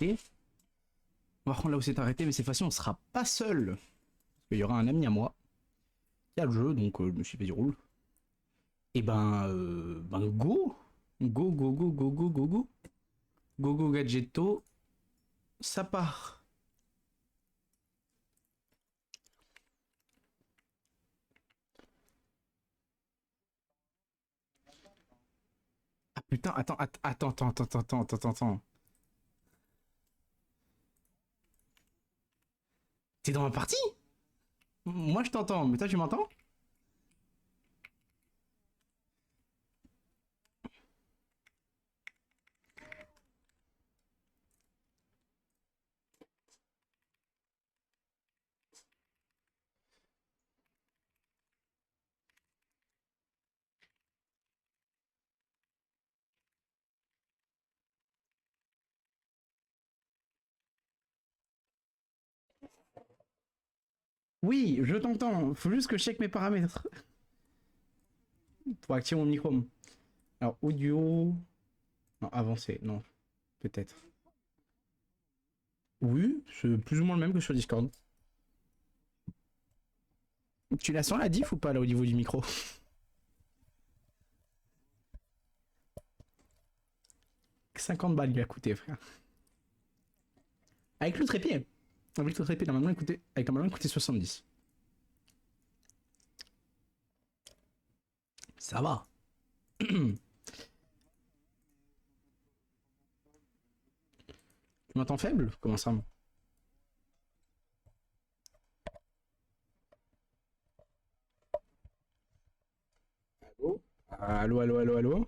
arrêté. On va reprendre là où c'est arrêté, mais cette fois-ci on sera pas seul. Parce qu'il y aura un ami à moi qui a le jeu, donc je me suis fait du roule. Et ben go. Go, go, go, go, go, go, go. Go, go, gadgetto. Ça part. Ah putain, attends. T'es dans ma partie? Moi je t'entends, mais toi tu m'entends? Oui, je t'entends. Faut juste que je check mes paramètres pour activer mon micro. Alors, audio. Non, avancé, non, peut-être. Oui, c'est plus ou moins le même que sur Discord. Tu la sens la diff ou pas là au niveau du micro? 50 balles il a coûté, frère. Avec le trépied. Avec le trépied, normalement, il coûtait 70. Ça va. Tu m'entends faible? Comment ça? Allô? Allô, allô, allô, allô?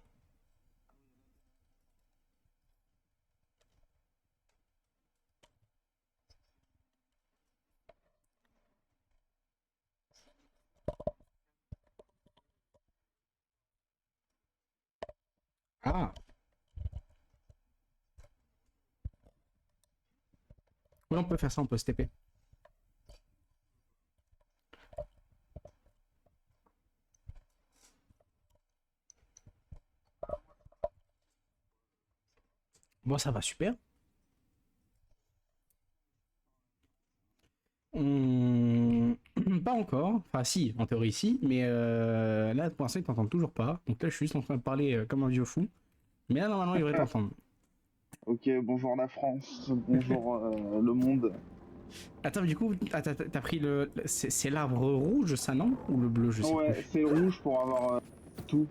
Ah, oui, on peut faire ça, on peut se TP. Bon, ça va super. On- Pas encore. Enfin, si, en théorie, si. Mais là, pour l'instant, ils t'entendent toujours pas. Donc là, je suis juste en train de parler comme un vieux fou. Mais là, normalement, ils devraient t'entendre. Ok, bonjour la France, bonjour le monde. Attends, mais du coup, t'as pris le. C'est l'arbre rouge, ça, non? Ou le bleu, je sais Ouais, plus. c'est le rouge pour avoir tout.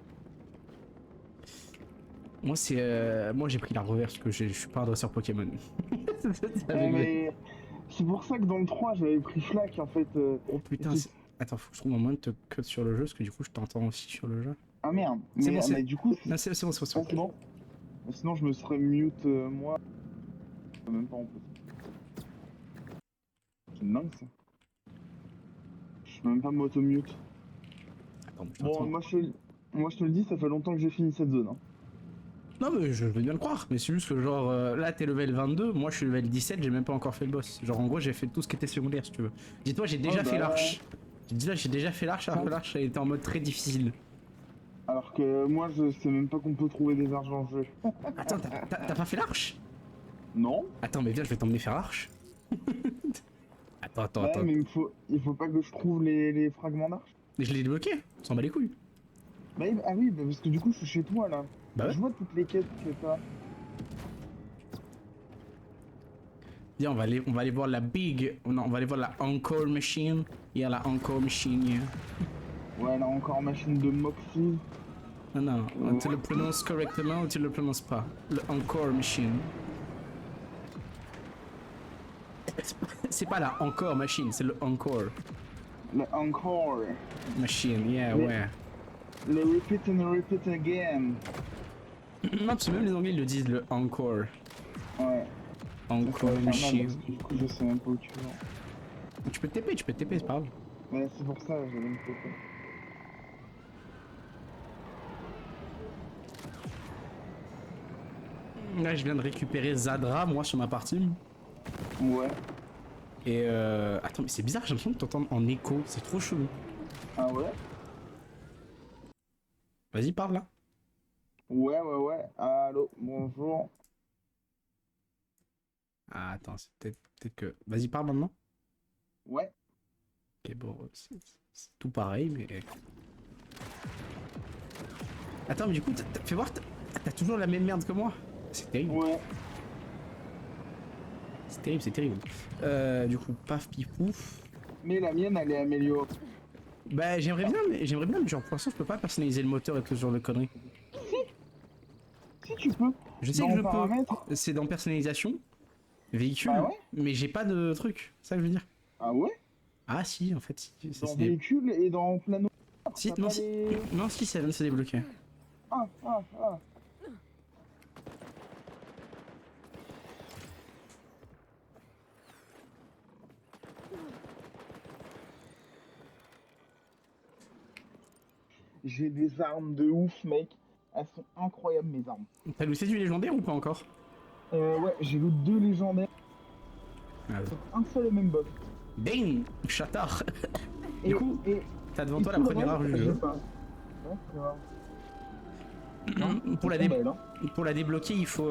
Moi, c'est. Moi, j'ai pris l'arbre vert parce que je suis pas un dresseur Pokémon. Mais c'est pour ça que dans le 3, j'avais pris Flack en fait. Oh putain, C'est- attends, faut que je trouve un moyen de te cut sur le jeu parce que du coup, je t'entends aussi sur le jeu. Ah merde, C'est bon, mais du coup, non, c'est bon, c'est ah, bon. c'est bon. Sinon, je me serais mute moi. Même pas en plus. C'est dingue ça. Je peux même pas m'auto-mute. Attends, je Bon, t'entends. moi je te le dis, ça fait longtemps que j'ai fini cette zone. Hein. Non, mais je veux bien le croire, mais c'est juste que genre là, t'es level 22, moi je suis level 17, j'ai même pas encore fait le boss. Genre, en gros, j'ai fait tout ce qui était secondaire si tu veux. Dis-toi, j'ai Oh déjà fait bah. l'arche. Dis-toi, j'ai déjà fait l'arche alors que l'arche elle était en mode très difficile. Alors que moi, je sais même pas qu'on peut trouver des argent en jeu. Attends, t'as pas fait l'arche? Non? Attends, mais viens, je vais t'emmener faire l'arche. Ouais, Attends. mais il faut pas que je trouve les fragments d'arche. Je l'ai débloqué, on s'en bat les couilles. Bah, ah oui, bah, parce que du coup, je suis chez toi là. Bah ouais. Je vois toutes les quêtes que t'as. Viens, on va aller voir la big. Non, on va aller voir la Encore Machine. Il y a la Encore Machine. Yeah. Ouais, là encore machine de Moxie. Non, Euh, tu le prononces correctement ou tu le prononces pas. Le Encore Machine. C'est pas la Encore Machine, c'est le Encore le encore. Machine. Yeah, Les, ouais. le repeat again. Non, parce que même les Anglais ils le disent le Encore. Ouais. Ça Encore va faire mal parce Machine. que du coup, je sais même pas où tu vas. Tu peux te TP, c'est pas grave. Ouais, c'est pour ça, j'avais une photo. Là, je viens de récupérer Zadra, moi, sur ma partie. Ouais. Et attends, mais c'est bizarre, j'ai l'impression de t'entendre en écho. C'est trop chelou. Ah ouais? Vas-y, parle là. Ouais. Allô, bonjour. Ah, attends, c'est peut-être que... Vas-y, parle maintenant. Ouais. Ok, bon, c'est tout pareil, mais... Attends, mais du coup, fais voir, t'as toujours la même merde que moi. C'est terrible. Ouais. C'est terrible, c'est terrible. Du coup, paf, pif, pouf. Mais la mienne, elle est améliorée. Bah, j'aimerais bien, mais genre, pour l'instant, je peux pas personnaliser le moteur et tout ce genre de conneries. Si tu peux. Je sais Dans que je paramètres. peux. C'est dans personnalisation, véhicule, Bah ouais. mais j'ai pas de truc. C'est ça que je veux dire. Ah ouais. Ah, si, en fait, si. Dans véhicule et dans plano. Si, T'as non, pas si. les- Non, si, ça vient de se débloquer. Ah, ah, ah. J'ai des armes de ouf, mec. Elles sont incroyables, mes armes. T'as looté du légendaire ou pas encore? Ouais, j'ai loot 2 légendaires. Ah, Un seul et même boss. Dang, chatard. Et, Du coup, et, t'as devant et toi la tout le première arme reste, du j'ai jeu. pas. Ouais, c'est grave. Non, Pour la, c'est belle, hein. pour la débloquer, il faut...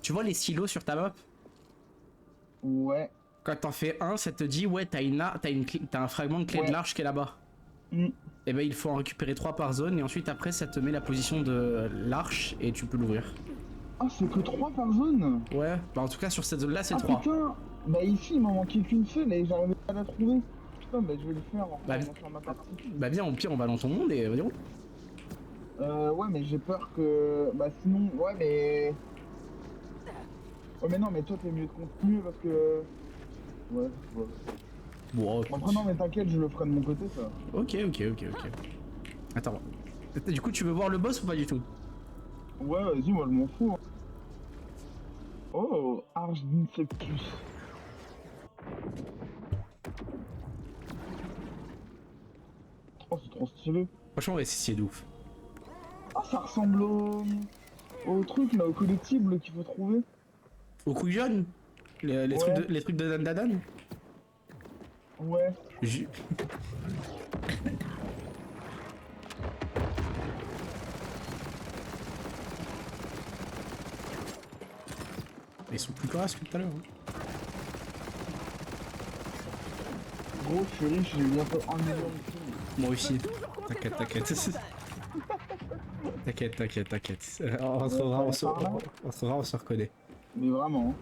Tu vois les silos sur ta map? Ouais. Quand t'en fais un, ça te dit, ouais, t'as un fragment de clé Ouais. de l'arche qui est là-bas. Mm. Et ben il faut en récupérer 3 par zone, et ensuite après ça te met la position de l'arche et tu peux l'ouvrir. Ah, c'est que 3 par zone. Ouais, bah en tout cas sur cette zone là c'est Ah 3. putain. Bah ici, il m'en manquait qu'une seule et j'arrivais pas à la trouver. Putain, bah je vais le faire en Bah, remontant ma partie. Bah bien, au pire on va dans ton monde et vas-y. Ouais, mais j'ai peur que... Bah sinon... Ouais, mais... Ouais, mais non, mais toi, t'es mieux de continuer parce que... Ouais, ouais. Bon, Après, non, mais t'inquiète, je le ferai de mon côté, ça. ok. Attends, du coup tu veux voir le boss ou pas du tout? Ouais, vas-y, moi, je m'en fous. Hein. Oh, Arche d'Insectus. Oh, c'est trop stylé. Franchement ouais, c'est de ouf. Ah, ça ressemble au truc, là, au collectible qu'il faut trouver. Au couillon, les Ouais. les trucs de Dan Dadan. Ouais. Ils sont plus grasses que tout à l'heure. Hein. Gros, je suis riche, j'ai bientôt 1 million de kills. Moi aussi. T'inquiète. T'inquiète. On se on se reconnaît. Mais vraiment.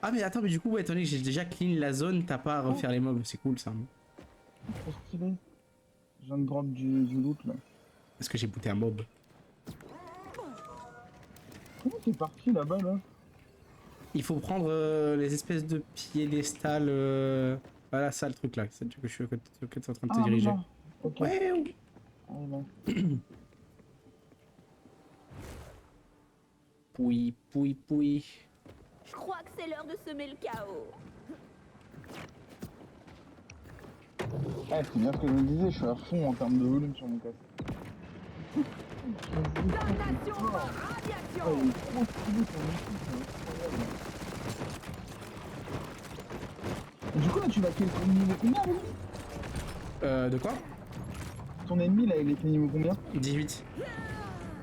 Ah mais attends, mais du coup, ouais, étant donné que j'ai déjà clean la zone, t'as pas à refaire les mobs, c'est cool ça. Trop stylé. Je viens de drop du loot là. Parce que j'ai booté un mob. Comment t'es parti là-bas là? Il faut prendre les espèces de piédestals. Voilà, ça le truc là, c'est que je suis en train de te diriger. Là. Ok. Ouais, Ah, là. Pouille. Je crois que c'est l'heure de semer le chaos. Ah, c'est bien ce que je me disais, je suis à fond en termes de volume sur mon casque. Damnation par Ah, radiation. il est trop stylé ton outil, c'est incroyable. Et du coup là tu vas quel niveau combien avec De quoi? ton ennemi là il était niveau combien? 18.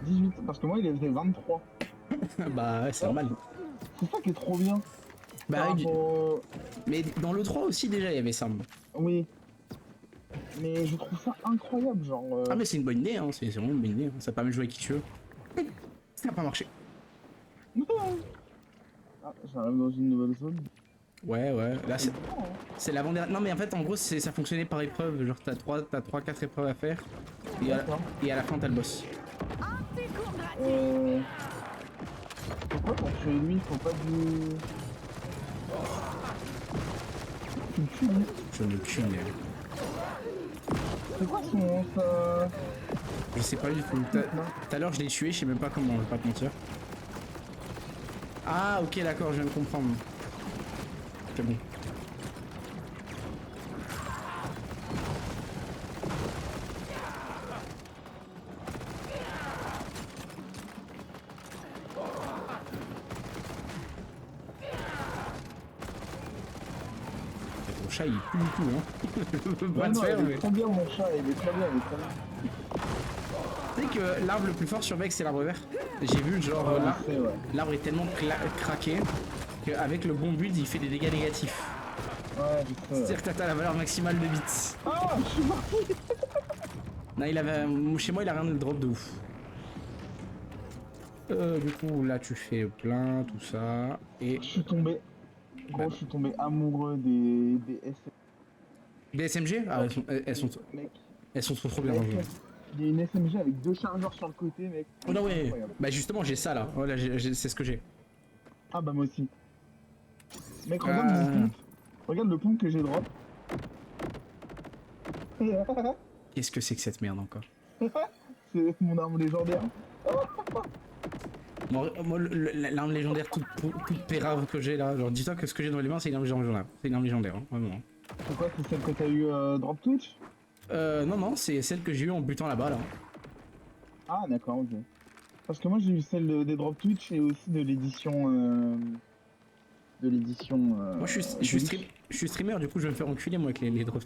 18, parce que moi il était 23. Bah ouais, c'est normal. C'est ça qui est trop bien. Bah Par oui, rapport au- mais dans le 3 aussi déjà il y avait ça. Oui. Mais je trouve ça incroyable, genre... Ah mais c'est une bonne idée, hein. C'est vraiment une bonne idée. Hein. Ça permet de jouer avec qui tu veux. Ça n'a pas marché. Ah, j'arrive dans une nouvelle zone. Ouais. Là C'est c'est... bon, hein. C'est l'avant-dernière. Non mais en fait en gros ça fonctionnait par épreuve, genre t'as 3-4 épreuves à faire D'accord. et à la fin t'as le boss. Anticours gratuit. Pourquoi pour tuer lui, faut pas du... Tu le tues lui. Je me tue mais... C'est quoi son... sa... Je sais pas du tout. Tout à l'heure je l'ai tué, je sais même pas comment, je vais pas te mentir. Ah ok d'accord, je viens de comprendre. C'est bon. Ton chat il pue du tout hein. Je peux pas Non, te non, faire il mais... est trop bien mon chat, il est très bien, il est très bien. Tu sais que l'arbre le plus fort sur Vex c'est l'arbre vert. J'ai vu genre Ouais, là, je sais, ouais. l'arbre est tellement craqué qu'avec le bon build il fait des dégâts négatifs. Ouais, je sais. Ouais. C'est-à-dire que t'as la valeur maximale de bits. Ah, je suis parti. Non, il avait. Chez moi il a rien de drop de ouf. Du coup là tu fais plein, tout ça. Et. Je suis tombé. Gros, Bah, je suis tombé amoureux des SM. des SMG? Ah Mec, elles sont trop bien la dans le jeu. SM. Il y a une SMG avec 2 chargeurs sur le côté, mec. Oh non ouais. Incroyable. Bah justement j'ai ça là. Voilà, c'est ce que j'ai. Ah bah moi aussi. Mec, regarde mon compte. Regarde le compte que j'ai drop. Qu'est-ce que c'est que cette merde encore? C'est mon arme légendaire. Moi, l'arme légendaire toute pérave que j'ai là, genre dis-toi que ce que j'ai dans les mains c'est une arme légendaire. C'est une arme légendaire, hein, vraiment. C'est quoi, c'est celle que t'as eu drop Twitch? Non, c'est celle que j'ai eue en butant là-bas là. Ah d'accord, ok. Parce que moi j'ai eu celle des drop Twitch et aussi de l'édition... Moi je suis streamer, du coup je vais me faire enculer moi avec les drops.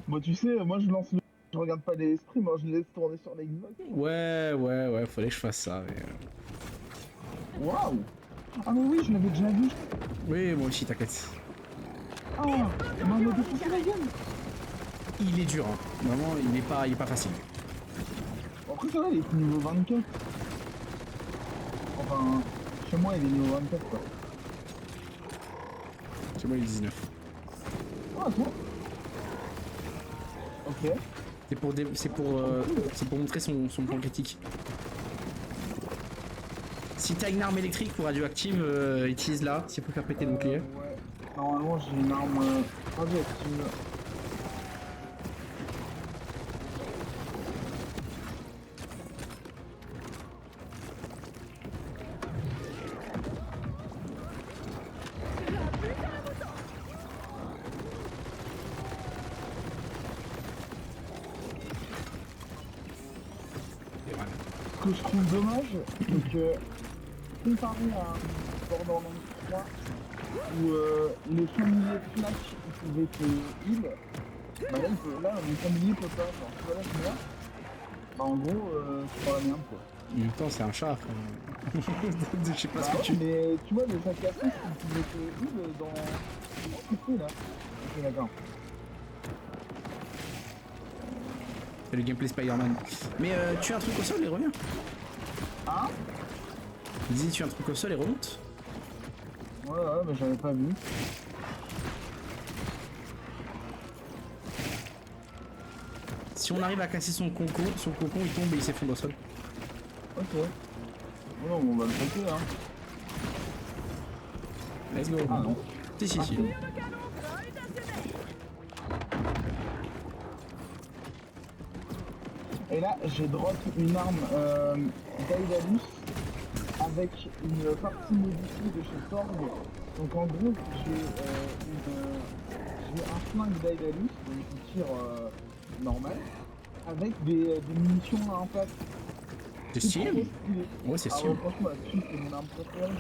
Bon tu sais, moi je lance le... Je regarde pas les streams, hein, je les laisse tourner sur la Xbox. Ouais, fallait que je fasse ça. Mais... Waouh. Ah mais oui, je l'avais déjà vu. Oui, moi aussi, t'inquiète. Ah, on m'a défoncé la gueule. Il est dur, hein. Vraiment, il est pas facile. Après ça va, il est niveau 24. Enfin, chez moi il est niveau 24 quoi. C'est moi, il est 19. Ah toi. Ok. C'est pour montrer son point critique. Si t'as une arme électrique ou radioactive, utilise-la, si elle peut faire péter le bouclier. Ouais. Normalement j'ai une arme radioactive. Ce que je trouve dommage, c'est que comparé à Borderlands 3, où les familiers flash ils pouvaient te heal, bah là mon familier peut pas. Genre, tu vois là je meurs, bah en gros c'est pas la merde quoi. En même temps, c'est un char. Je sais pas Bah ce que ouais, tu... mais tu vois le sac à flèche ils pouvaient te heal dans... Qu'est-ce que c'est là? Ok d'accord. C'est le gameplay Spider-Man. Mais tue un truc au sol et reviens. Ah Dis, tue un truc au sol et remonte. ouais bah j'avais pas vu. Si on arrive à casser son cocon il tombe et il s'effondre au sol. Ok. Non, on va le traiter hein. Let's go. Ah non. Si. Et là, j'ai drop une arme Daedalus avec une partie modifiée de chez Torg. Donc en gros, j'ai un flingue Daedalus, donc qui tire normal, avec des munitions à impact. C'est stylé. trop stylé. Ouais, c'est Ah stylé. ouais, franchement, là-dessus, c'est mon arme préférée.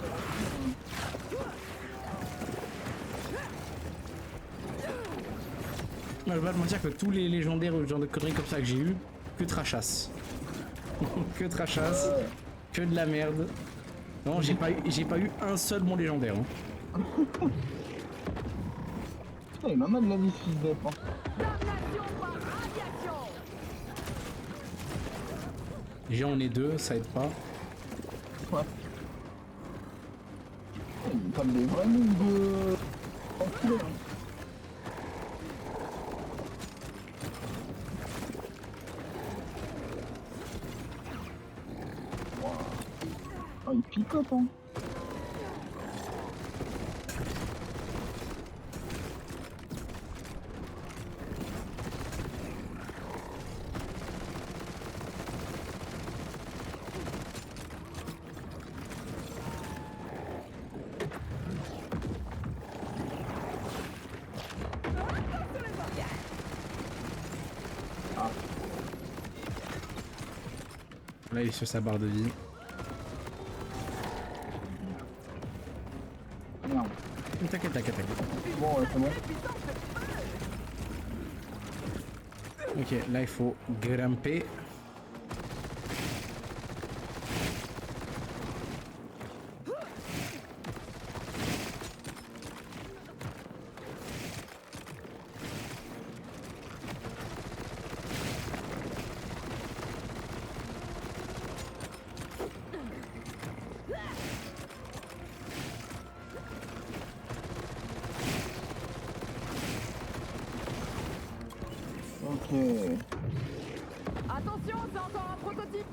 Moi, je vais pas te mentir que tous les légendaires ou le genre de conneries comme ça que j'ai eu, que trachasse. Que trachasse, Ouais. que de la merde. Non, j'ai pas eu un seul bon légendaire. Hein. Putain, il m'en a de la vie, ce fils d'ep, hein. Damnation par radiation. Déjà, on est deux, ça aide pas. Ouais. Il comme des vrais moves de... enculés, hein. Oh, il picote, hein. Ah, Là, il est sur sa barre de vie. merde. T'inquiète. Bon, ouais, c'est bon. Ok, là, il faut grimper. Attention, c'est encore un prototype.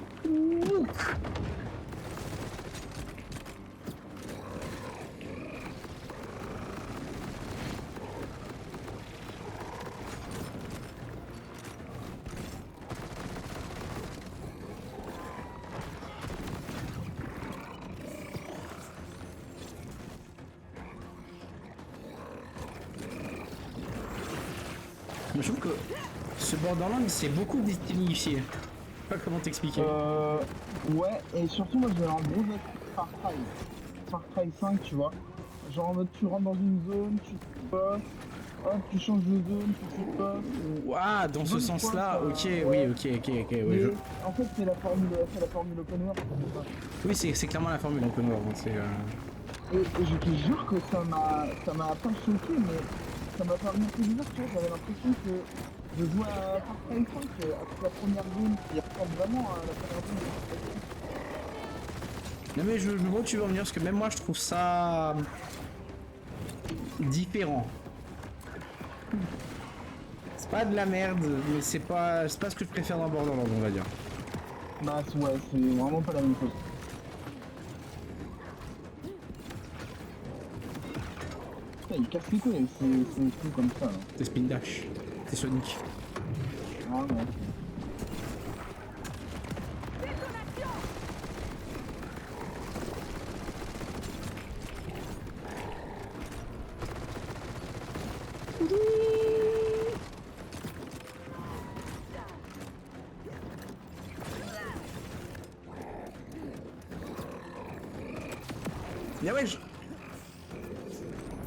Moi, je trouve que ce Borderlands c'est beaucoup stylifié. Je sais pas comment t'expliquer. Ouais, et surtout, moi, j'ai un gros avec Far Cry. Far Cry 5, tu vois. Genre, en mode, tu rentres dans une zone, tu te passes, hop, tu changes de zone, tu te passes. Ah, dans ce Bonne sens-là, fois, ok, ça, oui, ouais. ok, oui, Mais, je... en fait, c'est la formule open world, c'est ça. oui c'est clairement la formule open world. Hein, c'est, Et je te jure que ça m'a pas choqué, mais ça m'a pas remonté bizarre, tu vois. J'avais l'impression que je jouais à Far Cry 5 avec la première zone qui ressemble vraiment à la première zone de Far Cry 5. Non mais je vois où tu veux en venir parce que même moi je trouve ça différent. C'est pas de la merde, mais c'est pas ce que je préfère dans Borderlands, on va dire. Bah ouais, c'est vraiment pas la même chose. Putain, il casse les couilles, c'est fou comme ça, là. C'est Spin Dash, c'est Sonic. Ah non. Détonation. Mais ouais,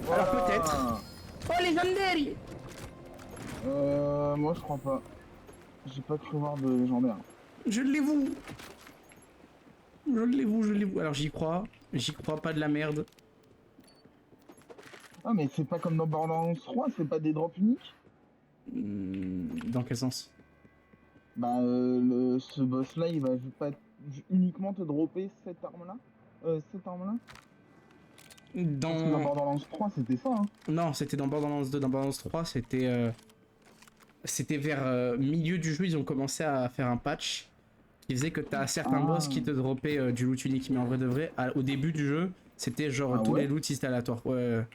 Voilà. alors peut-être. Oh les Zanderi. Moi je crois pas. J'ai pas cru voir de légendaire. Je l'ai vous. Je l'ai vous. Alors j'y crois pas de la merde. Ah mais c'est pas comme dans Borderlands 3, c'est pas des drops uniques. Dans quel sens? Bah ce boss là il va pas uniquement te dropper cette arme là. Cette arme là. Parce que dans Dans... Borderlands 3 c'était ça hein. Non, c'était dans Borderlands 2, dans Borderlands 3, c'était vers milieu du jeu, ils ont commencé à faire un patch qui faisait que t'as certains Ah. boss qui te droppaient du loot unique, mais en vrai de vrai, au début du jeu, c'était genre Ah tous ouais les loots c'était aléatoire. Ouais.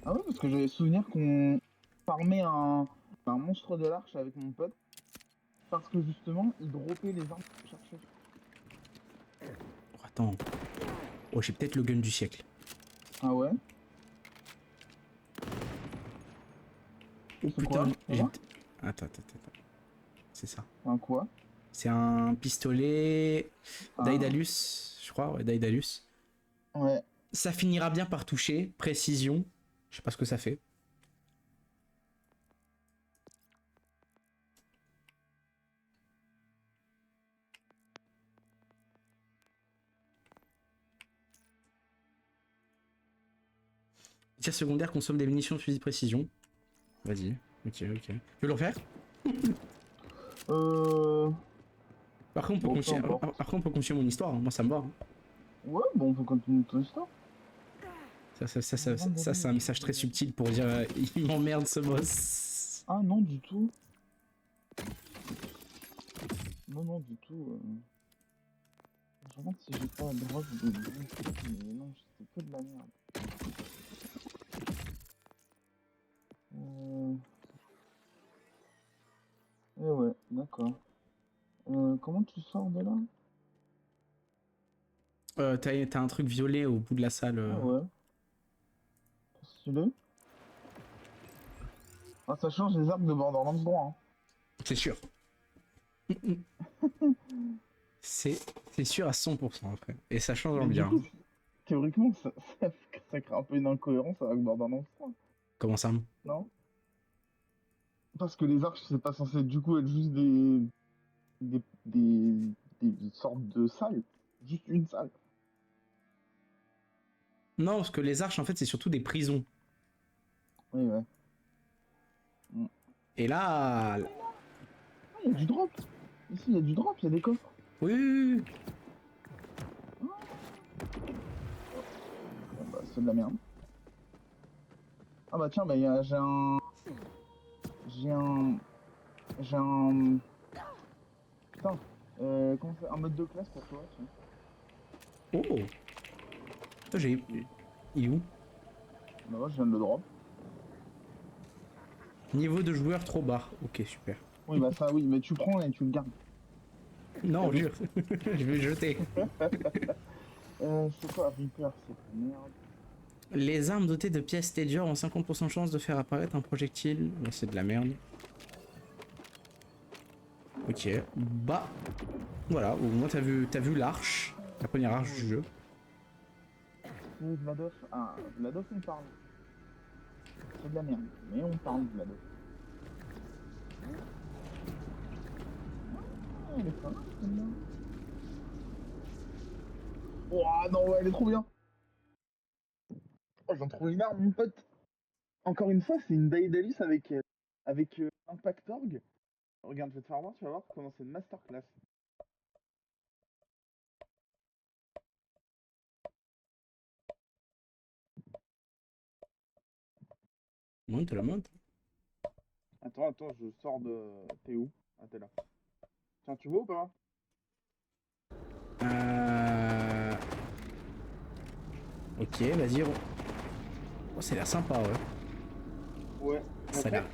Ah ouais parce que j'avais souvenir qu'on farmait un monstre de l'arche avec mon pote. Parce que justement il droppait les armes qu'on cherchait. Oh, attends. Oh, j'ai peut-être le gun du siècle. Ah ouais. Oh C'est putain, quoi, ça va Attends. C'est ça. Un quoi? C'est un pistolet Ah. Daedalus, je crois, ouais, Daedalus. Ouais. Ça finira bien par toucher, précision. Je sais pas ce que ça fait. Tir secondaire consomme des munitions de fusil de précision. Vas-y, ok. Tu veux le refaire? Par contre, Bon, peu importe. on peut continuer mon histoire, hein. Moi ça me va. Hein. Ouais, bon, on peut continuer ton histoire. Ça, c'est un message très subtil pour dire il m'emmerde ce boss. Ah non, du tout. Non, du tout. Je regarde si j'ai pas drop de bons trucs, mais non, c'était que de la merde. Eh ouais, d'accord. Comment tu sors de là? T'as un truc violet au bout de la salle. Ah ouais. Stylé. Ah, ça change les armes de Borderlands 3, hein. C'est sûr. C'est sûr à 100% après. Et ça change en Mais du bien. coup, théoriquement, ça crée un peu une incohérence avec Borderlands 3, Comment ça? non? Parce que les arches, c'est pas censé du coup être juste des, des, des sortes de salles. Juste une salle. Non, parce que les arches en fait c'est surtout des prisons. Oui, ouais. Et là... Ah, il y a du drop. Ici, il y a du drop, il y a des coffres. Oui. Ah bah, c'est de la merde. Ah bah tiens, bah, j'ai un J'ai un... Putain, comment ça... un mode de classe pour toi, tiens. Oh, j'ai... Il est où? Bah ouais, je viens de le drop. Niveau de joueur trop bas. Ok, super. Oui, bah ça, oui, mais tu prends et tu le gardes. Non, jure. Je vais le jeter. C'est quoi Reaper, c'est de la merde. Les armes dotées de pièces Stager ont 50% de chance de faire apparaître un projectile. Ouais, c'est de la merde. Ok, bah... Voilà, au moins t'as vu l'arche. La première arche du jeu. Vlados, ah, Vlados on parle. C'est de la merde, mais on parle de Vlados. Ah, elle est pas mal, celle-là. Oh non, ouais, elle est trop bien. Oh, j'en trouve une arme, mon pote. Encore une fois, c'est une Daedalus avec Impact Org. Regarde, je vais te faire voir, tu vas voir comment c'est une masterclass. Monte la monte. Attends, je sors de... T'es où? Ah, t'es là. Tiens, tu vois ou pas? Ok, vas-y. Oh, ça a l'air sympa, ouais. Ouais. Ça a l'air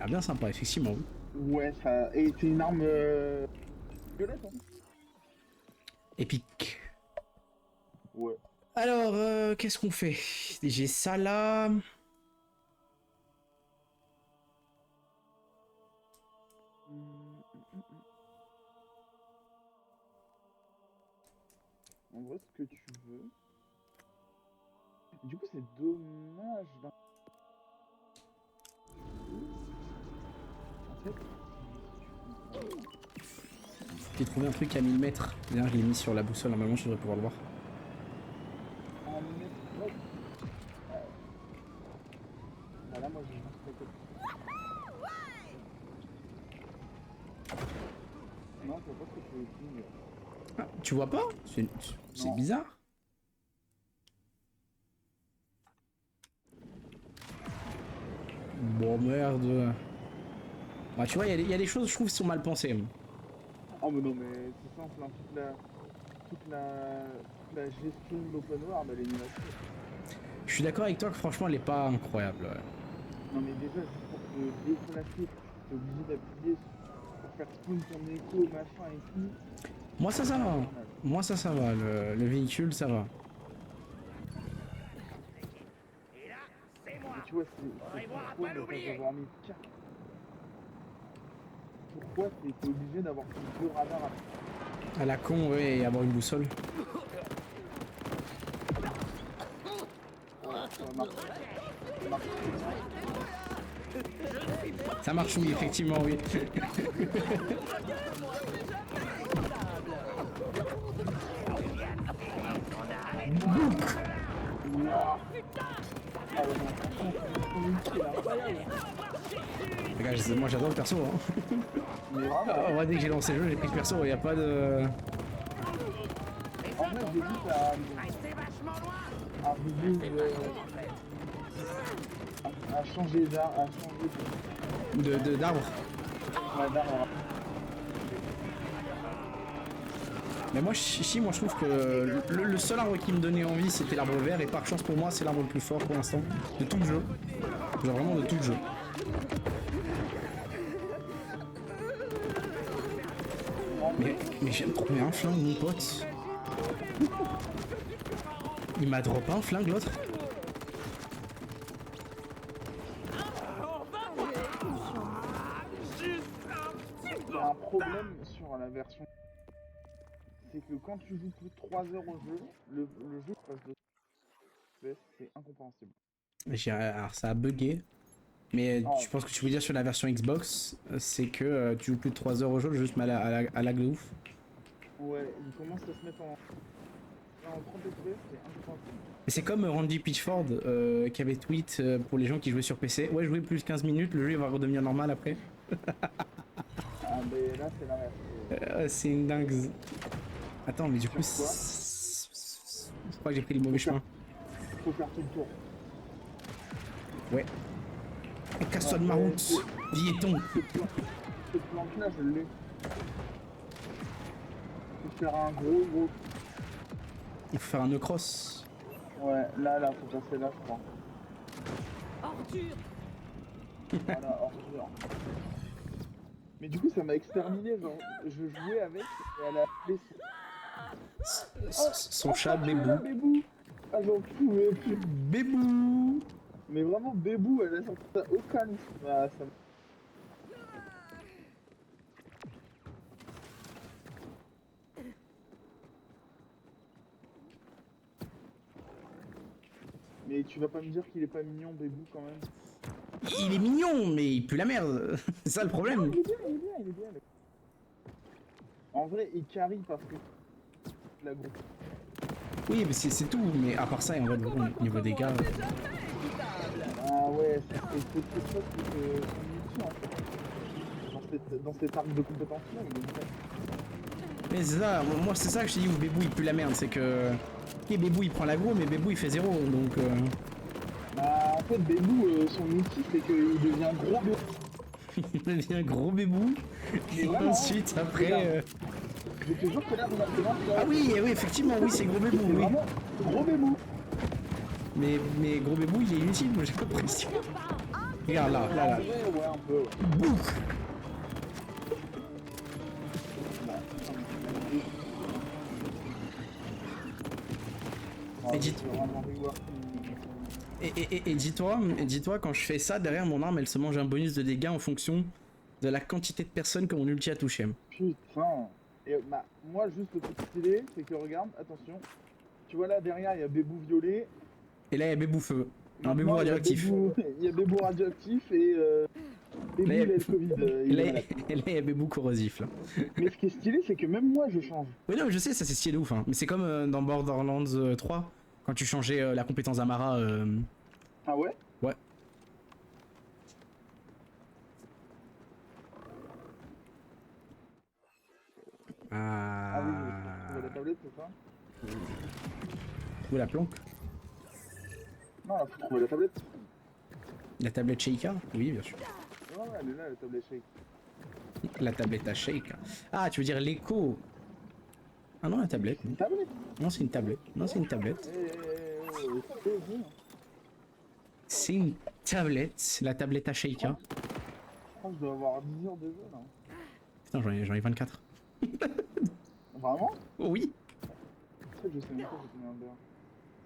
bien sympa, effectivement. Oui. Ouais, ça... Et c'est une arme... violette, hein? Épique. Ouais. Alors, qu'est-ce qu'on fait? J'ai ça là. En vrai, ce que tu veux. Du coup, c'est dommage. En fait, J'ai trouvé un truc à 1000 mètres. D'ailleurs, je l'ai mis sur la boussole. Normalement, je devrais pouvoir le voir. en métro. Voilà, moi, j'ai juste fait non, je vois pas ce que tu veux dire. Ah, tu vois pas? C'est Non. bizarre. Bon, merde. Bah, tu vois, il y a des choses, je trouve, qui sont mal pensées. Oh, mais non, mais c'est simple, hein. Toute la gestion de l'open world, elle est nulle à chier. Je suis d'accord avec toi que franchement, elle est pas incroyable. Ouais. Non, mais déjà, juste pour te déplacer, t'es obligé d'appuyer pour faire spawn ton écho, machin et tout. Moi, ça va. Moi, ça va. Le véhicule, ça va. Mais tu vois, c'est pourquoi ne pas avoir mis 4. Pourquoi t'es obligé d'avoir ces deux radars à... À la con, ouais, et avoir une boussole. Ça marche, oui, effectivement, oui. Regarde, moi j'adore le perso. Hein. Mais vraiment, En vrai, dès que j'ai lancé le jeu, j'ai pris le perso, il n'y a pas de... en vrai, j'ai vu à changer d'arme, à changer d'arbre. d'arme. Mais moi, ici, moi je trouve que le seul arbre qui me donnait envie, c'était l'arbre vert, et par chance pour moi, c'est l'arbre le plus fort pour l'instant, de tout le jeu. Genre vraiment de tout le jeu. Mais j'aime trop bien un flingue, mon pote. Il m'a droppé un flingue, l'autre. Il y a un problème sur la version. C'est que quand tu joues plus de 3 heures au jeu, le jeu passe de FPS, c'est incompréhensible. Alors ça a bugué. Mais Oh. je pense que tu veux dire sur la version Xbox, c'est que tu joues plus de 3 heures au jeu, le jeu se met à lag de ouf. Ouais, il commence à se mettre en 30 FPS, c'est incompréhensible. C'est comme Randy Pitchford qui avait tweet pour les gens qui jouaient sur PC. Ouais, jouer plus de 15 minutes, le jeu il va redevenir normal après. Ah, mais là, c'est l'inverse. C'est une dingue. Attends, mais du coup, Sur quoi je crois que j'ai pris le mauvais chemin. Faut faire tout le tour. Ouais. Casse-toi de ma route, Diéton. cette planche là, je l'ai. Faut faire un gros. Il faut faire un nœud cross. Ouais, là, faut passer là, je crois. Ordure. Voilà, ordure. Mais du coup, ça m'a exterminé, genre, je jouais avec et elle a appelé Son chat Bébou. Bébou. Ah, j'en pouvais plus. Bébou. Mais vraiment, Bébou, elle a sorti ça au calme. Ah, ça... Mais tu vas pas me dire qu'il est pas mignon, Bébou, quand même. Il est mignon, mais il pue la merde. C'est ça le problème. Il est bien. En vrai, il carry parce que... La groupe. Oui, mais c'est tout. Mais à part ça, et en vrai, au niveau des gars... Ah ouais, c'est quelque chose qui te son en fait. Dans cette arme de compétence-là, il est bien. Mais c'est ça, moi c'est ça que je te dis où Bébou il pue la merde, c'est que... Ok, Bébou il prend l'aggro, mais Bébou il fait 0, donc... Bah, en fait, Bébou, son outil, c'est qu'il devient gros Bébou. il devient gros Bébou, Mais et vraiment, ensuite après... Je te jure que là, on a fait Ah oui, effectivement, oui, c'est gros Bébou, c'est oui. vraiment gros Bébou. Mais gros Bébou il est inutile, moi j'ai l'impression. Regarde là. En vrai, ouais, un peu, ouais. Bouf. Ah, Et dis- c'est vraiment reward. Et dis-toi, quand je fais ça, derrière mon arme, elle se mange un bonus de dégâts en fonction de la quantité de personnes que mon ulti a touché. Putain. Et bah, moi, juste le petit stylé, c'est que regarde, attention. Tu vois là, derrière, il y a Bébou violet. Et là il y a Bébou feu, un Maintenant, Bébou radioactif. Il y a Bébou radioactif et Bébou, Là, il a le Covid. Et Il là, est malade. et là, il y a Bébou corrosif là. Mais ce qui est stylé, c'est que même moi, je change. Oui, non, mais je sais, ça c'est stylé de ouf. Hein. Mais c'est comme dans Borderlands 3, quand tu changeais la compétence Amara. Ah ouais? Ouais. Ah oui, faut trouver la tablette, c'est ça? Où la planque? Non, là, faut trouver la tablette. La tablette Sheikah? Oui, bien sûr. Ouais, elle est là, la tablette shake. La tablette à Sheikah. Ah, tu veux dire l'écho? Ah non, la tablette. Une tablette? Non, c'est une tablette. Non, c'est une tablette. C'est bon. C'est une tablette. La tablette à Sheikah. Je crois que je dois avoir 10 heures de jeu, là. Putain, j'en ai 24. Vraiment? Oh, oui. En fait, je sais même pas j'ai combien d'heures.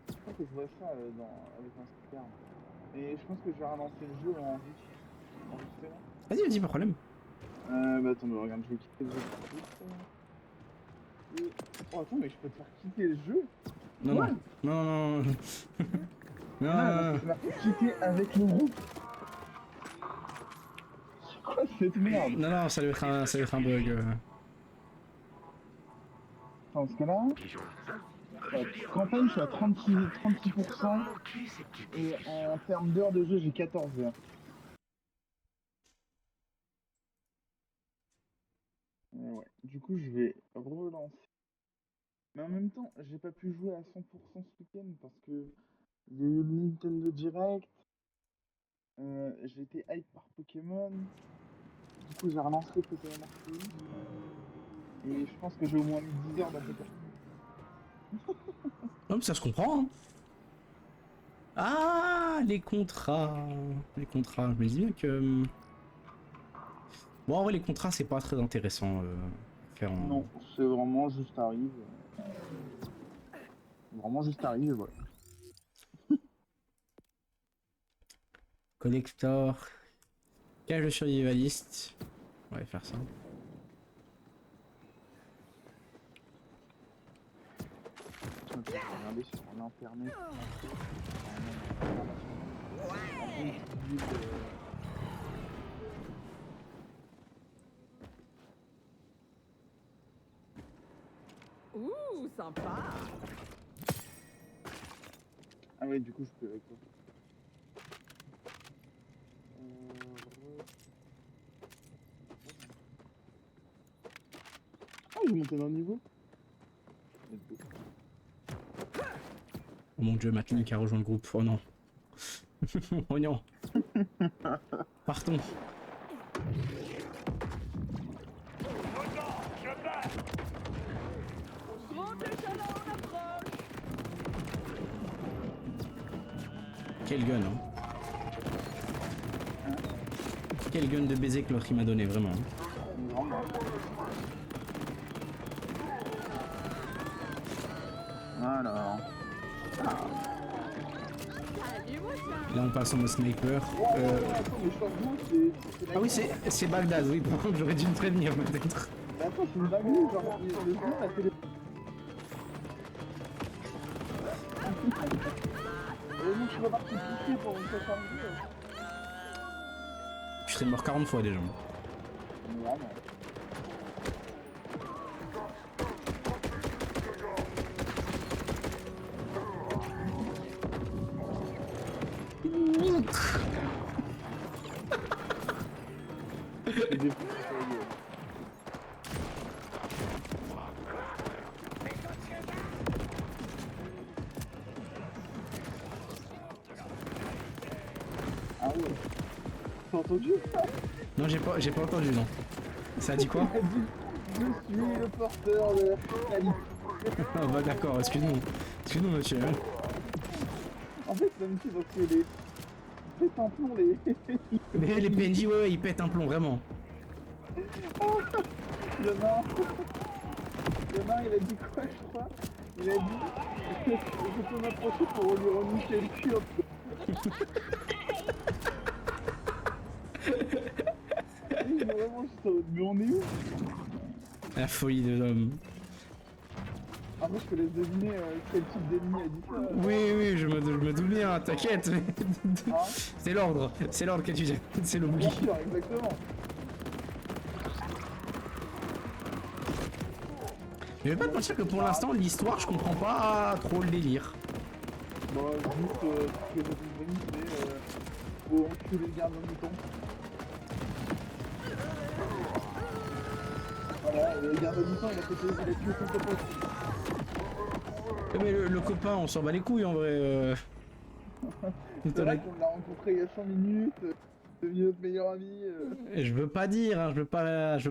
Je crois que je vois ça avec un sticker. Et je pense que je vais relancer le jeu en vue. Enregistré, là. Vas-y, pas de problème. Bah attends, mais regarde, je vais quitter le jeu tout de suite. Oh, attends, mais je peux te faire quitter le jeu? Non, Ouais. non. Non. Non, je vais te faire quitter avec le groupe. C'est quoi cette merde? Non, ça doit être un bug. Parce que là, campagne, je suis à 36% et en termes d'heures de jeu, j'ai 14 heures. Et ouais, du coup, je vais relancer. Mais en même temps, j'ai pas pu jouer à 100% ce week-end parce que il y a eu le Nintendo Direct. J'ai été hype par Pokémon. Du coup, j'ai relancé Pokémon Arceus. Et je pense que j'ai au moins mis 10 heures dans Pokémon. Non, mais ça se comprend. Hein. Ah, les contrats. Les contrats. Je me dis bien que. Bon, en vrai, les contrats, c'est pas très intéressant à faire en. Non, c'est vraiment juste arrive. Vraiment juste arrive et voilà. Collector. Cage de survivaliste. On va faire ça. Je vais regarder sur l'internet. Ouh, sympa. Ah ouais, du coup, je peux avec toi. Ah, j'ai monté d'un niveau. Oh mon dieu, Matlin qui a rejoint le groupe. Oh non. Oh non. Partons. Quel gun, hein. Quel gun de baiser que l'autre il m'a donné, vraiment. Alors. Là on passe en mode sniper. Attends, le changement, c'est Ah oui, c'est Bagdad, oui, par contre j'aurais dû me prévenir peut-être. Mais attends, c'est une dinguerie, genre, le jeu, la télé. Non, je suis pas parti pousser pour une fois Je serais mort 40 fois déjà. Vraiment. C'est des fous, ça y est. Ah ouais. T'as entendu ça? Non, j'ai pas entendu, non. Ça a dit quoi? Je suis le porteur de la qualité. Ah bah d'accord, excuse-nous. Excuse-nous monsieur. Hein. En fait, ça me fait parce que les... C'est un plomb, les... Mais les PNJ, ouais, ils pètent un plomb, vraiment. Le nain... Le nain, il a dit quoi, je crois? Il a dit... Je peux m'approcher pour lui remonter le cul. Oui, mais vraiment, je sais... Mais on est où? La folie de l'homme. Après, je te laisse deviner quel type d'ennemi a dit ça. Oui, je me doute bien, t'inquiète. Hein? C'est l'ordre que tu dis. C'est l'oubli. Bien sûr, exactement. Mais je vais pas te mentir que pour l'instant, l'histoire, je comprends pas trop le délire. Bon, juste, ce que j'ai compris, c'est... faut enculer le garde en mouton. Voilà, le garde en mouton, il a tué son copain. Mais le copain, on s'en bat les couilles en vrai. C'est vrai qu'on l'a rencontré il y a 100 minutes, devenu notre meilleur ami. Je veux pas dire, hein, je veux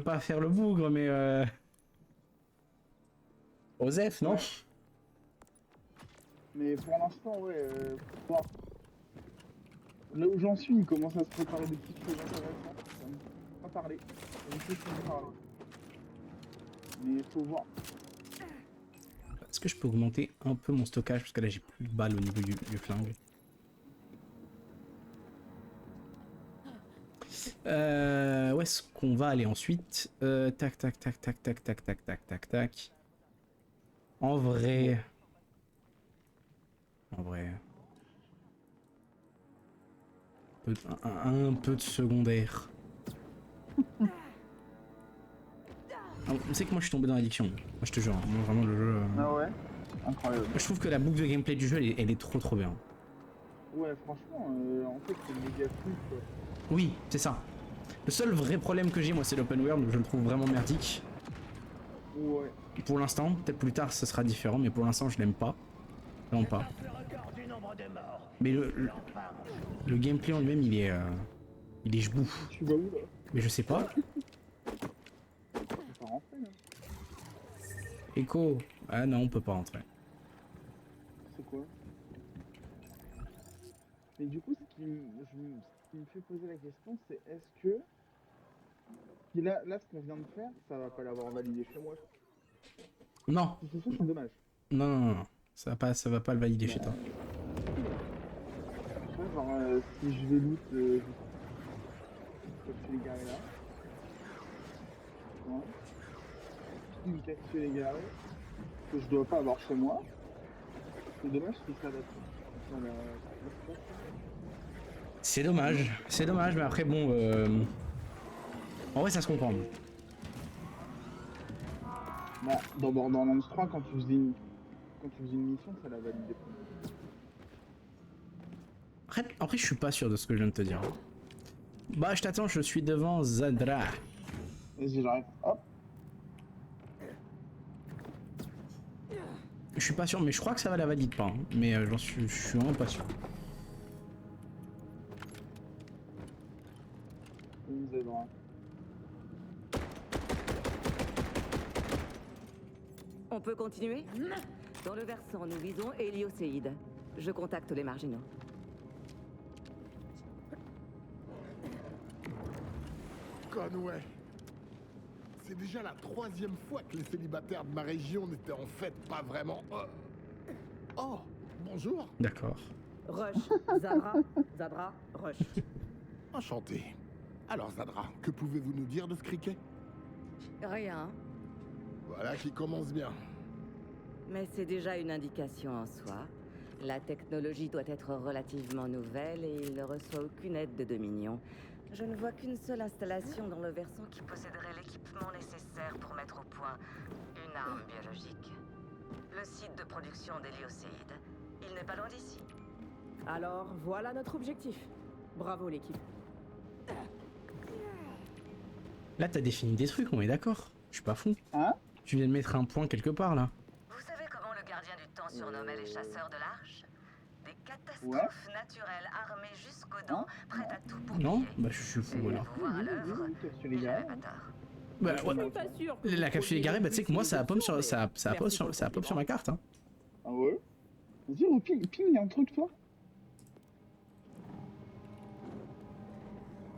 pas faire le bougre, mais Osef, non? Ouais. Mais pour l'instant, ouais, bon. Là où j'en suis, il commence à se préparer des petites choses intéressantes. Ça me fait pas parler. Ça me fait parler. Mais il faut voir. Est-ce que je peux augmenter un peu mon stockage parce que là j'ai plus de balles au niveau du flingue. Où est-ce qu'on va aller ensuite? Tac. En vrai. Un peu de secondaire. Tu sais que moi je suis tombé dans l'addiction. Moi je te jure, moi vraiment le jeu. Ah ouais? Incroyable. Je trouve que la boucle de gameplay du jeu elle est trop bien. Ouais, franchement, en fait, c'est méga fluide, quoi. Oui, c'est ça. Le seul vrai problème que j'ai moi c'est l'open world, je le trouve vraiment merdique. Ouais. Pour l'instant, peut-être plus tard ça sera différent, mais pour l'instant je l'aime pas. Vraiment pas. Mais le gameplay en lui-même il est jebou. Tu vas où là? Mais je sais pas. On peut pas rentrer là. Echo. Ah non, on peut pas rentrer. C'est quoi? Mais du coup, ce qui me fait poser la question, c'est est-ce que... Et là, ce qu'on vient de faire, ça va pas l'avoir validé chez moi. Non. C'est dommage. Non. Ça va pas le valider chez toi. Ouais, genre, si je vais loot, comme les gars là. Ouais. Si je casse les gars que je dois pas avoir chez moi. C'est dommage si ça va dans la... C'est dommage, mais après bon, en vrai ça se comprend. Bah, dans Borderlands 3, quand tu faisais une mission, ça l'a validé. Après je suis pas sûr de ce que je viens de te dire. Bah je t'attends, je suis devant Zadra. Vas-y, j'arrive. Hop. Je suis pas sûr, mais je crois que ça va la valide pas. Hein. Mais je suis vraiment pas sûr. On peut continuer? Dans le versant, nous visons Héliocéide. Je contacte les marginaux. Conway. C'est déjà la 3e fois que les célibataires de ma région n'étaient en fait pas vraiment... Oh, bonjour. D'accord. Rush. Zadra. Zadra. Rush. Enchanté. Alors Zadra, que pouvez-vous nous dire de ce criquet? Rien. Voilà qui commence bien. Mais c'est déjà une indication en soi. La technologie doit être relativement nouvelle et il ne reçoit aucune aide de Dominion. Je ne vois qu'une seule installation dans le versant qui posséderait l'équipement nécessaire pour mettre au point une arme biologique. Le site de production d'Héliocéide. Il n'est pas loin d'ici. Alors, voilà notre objectif. Bravo, l'équipe. Là, t'as défini des trucs, on est d'accord. Je suis pas fou. Hein? Tu viens de mettre un point quelque part, là. Vous savez comment le gardien du temps surnommait les chasseurs de l'Arche? Des catastrophes naturelles armées jusqu'aux dents, prêtes à tout pour Non? piller. Bah, je suis fou, alors. Voir à l'œuvre, Capsule il égarée. n'avait pas tort. Bah, Je ouais. suis pas sûr que La vous capsule preniez égarée, bah, tu sais que moi, ça a pop sur, mais ça a pop merci sur, pour ça a le pop sur ma carte, hein. Ah ouais? Vas-y, reping, ping, y'a un truc, toi?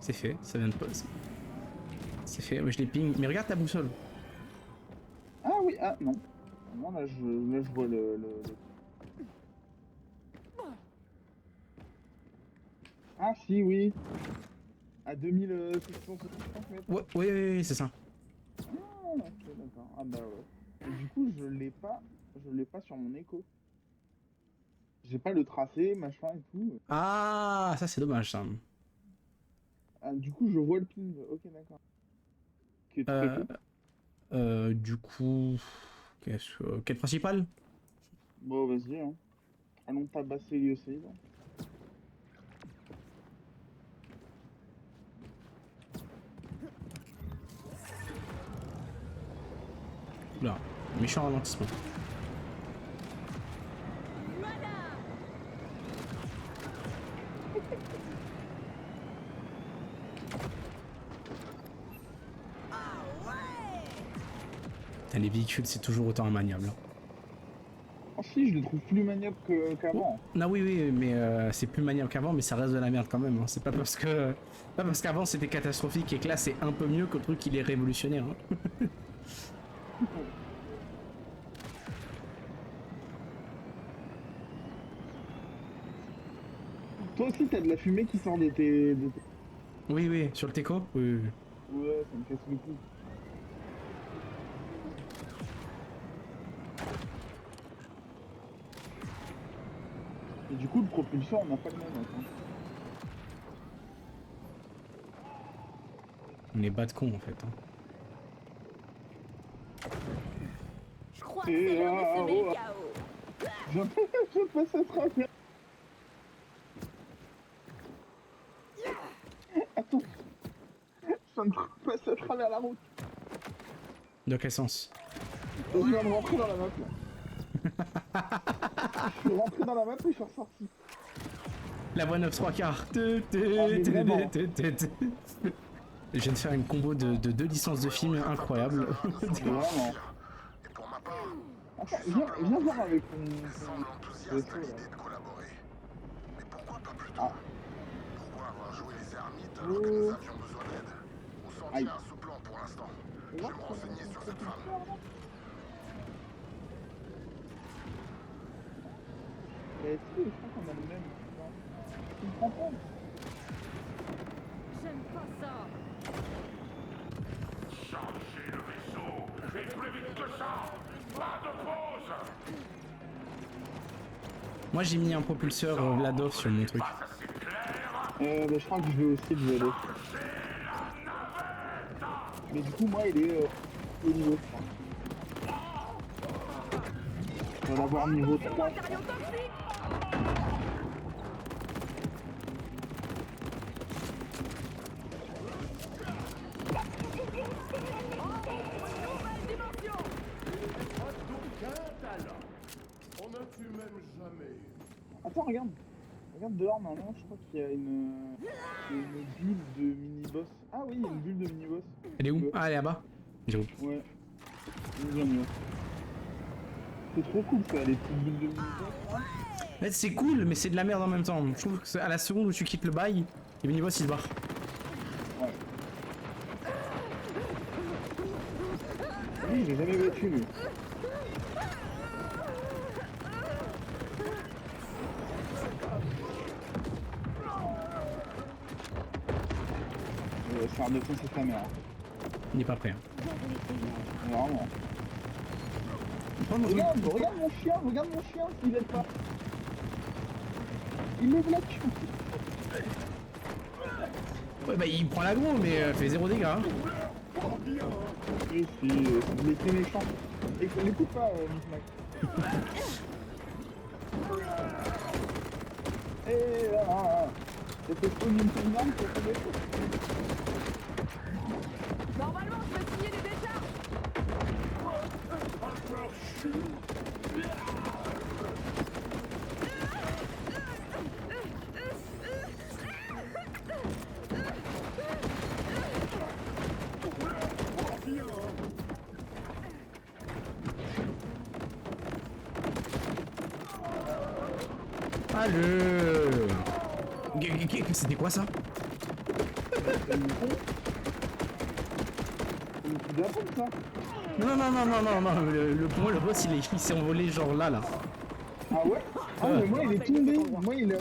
C'est fait, ça vient de pop. C'est fait, ouais, je l'ai ping. Mais regarde ta boussole. Ah oui, ah non. Moi, là, je vois Ah si, oui. À 2660 mètres. Ouais, oui, c'est ça. Ah, ok, d'accord. Ah bah ouais. Et du coup, je l'ai pas sur mon écho. J'ai pas le tracé, machin et tout. Ah, ça, c'est dommage, ça. Ah, du coup, je vois le ping. Ok, d'accord. Qui est très cool. Du coup... Quête principale? Bon, vas-y, hein. Allons tabasser l'IOCID. Oula, méchant ralentissement. Putain, les véhicules, c'est toujours autant immaniable. Ah si, je les trouve plus maniables qu'avant. Non, oui, mais c'est plus maniable qu'avant, mais ça reste de la merde quand même. Hein. C'est pas parce que... Pas parce qu'avant c'était catastrophique et que là c'est un peu mieux que le truc il est révolutionnaire. Hein. Toi aussi, t'as de la fumée qui sort de tes... Oui, sur le Teco. Oui. Ouais, ça me casse le cou. Et du coup, le propulseur, on n'a pas le même. Hein. On est bas de con en fait. Hein. Je crois que c'est l'heure de semer le chaos. Je passe à travers. Attends. Je viens de passer à travers la route. Dans quel sens? Je viens de rentrer dans la map là. Je suis rentré dans la map et je suis ressorti. La voie 9 3 quarts. vraiment. Je viens de faire une combo de 2 licences de films incroyables. Vraiment. Et pour ma part, Attends, viens voir avec ton semble enthousiaste à vaisseau, l'idée là. de collaborer. Mais pourquoi pas plus tôt? Ah. Pourquoi avoir joué les ermites alors que nous avions besoin d'aide? On s'en Aïe. tient à sous-plan pour l'instant. Je vais me renseigner sur cette femme. Mais si, je crois qu'on a le même. Tu me comprends pas? J'aime pas ça. Chargez le vaisseau, et plus vite que ça. Pas de pause. Moi j'ai mis un propulseur Vladov sur mon truc. Pas assez clair. Bah, je crois que je vais aussi le vélo. Mais du coup, moi, il est au niveau 3. On va l'avoir niveau 3. Matériaux toxiques. On ne tue même jamais. Attends, regarde. Regarde dehors, normalement, je crois qu'il y a une bulle de mini-boss. Ah oui, il y a une bulle de mini-boss. Elle est où? Ah, elle est là-bas. J'ai où? Ouais. Vas-y, on y va. C'est trop cool ça, les petites bulles de musique. En fait, c'est cool, mais c'est de la merde en même temps. Je trouve que à la seconde où tu quittes le bail, les mini-boss ils se barrent. Ouais. Oui, j'ai jamais battu lui. C'est un défense c'est sa mère. Il n'est pas prêt. Hein. Vraiment. Oh, non, Regarde mon chien s'il aide pas. Il me bloque. ouais, bah il prend l'aggro, mais fait 0 dégâts. Hein. Oui, c'est les très méchants. L'écoute pas, Miss Mac. Eh là, c'était trop Nintendo, c'est trop méchant. Normalement, je vais signer des décharges. Allez. C'était quoi ça? C'est bien comme ça. Non, le boss il s'est envolé genre là. Ah ouais? Ah mais moi il est tombé. Moi il est...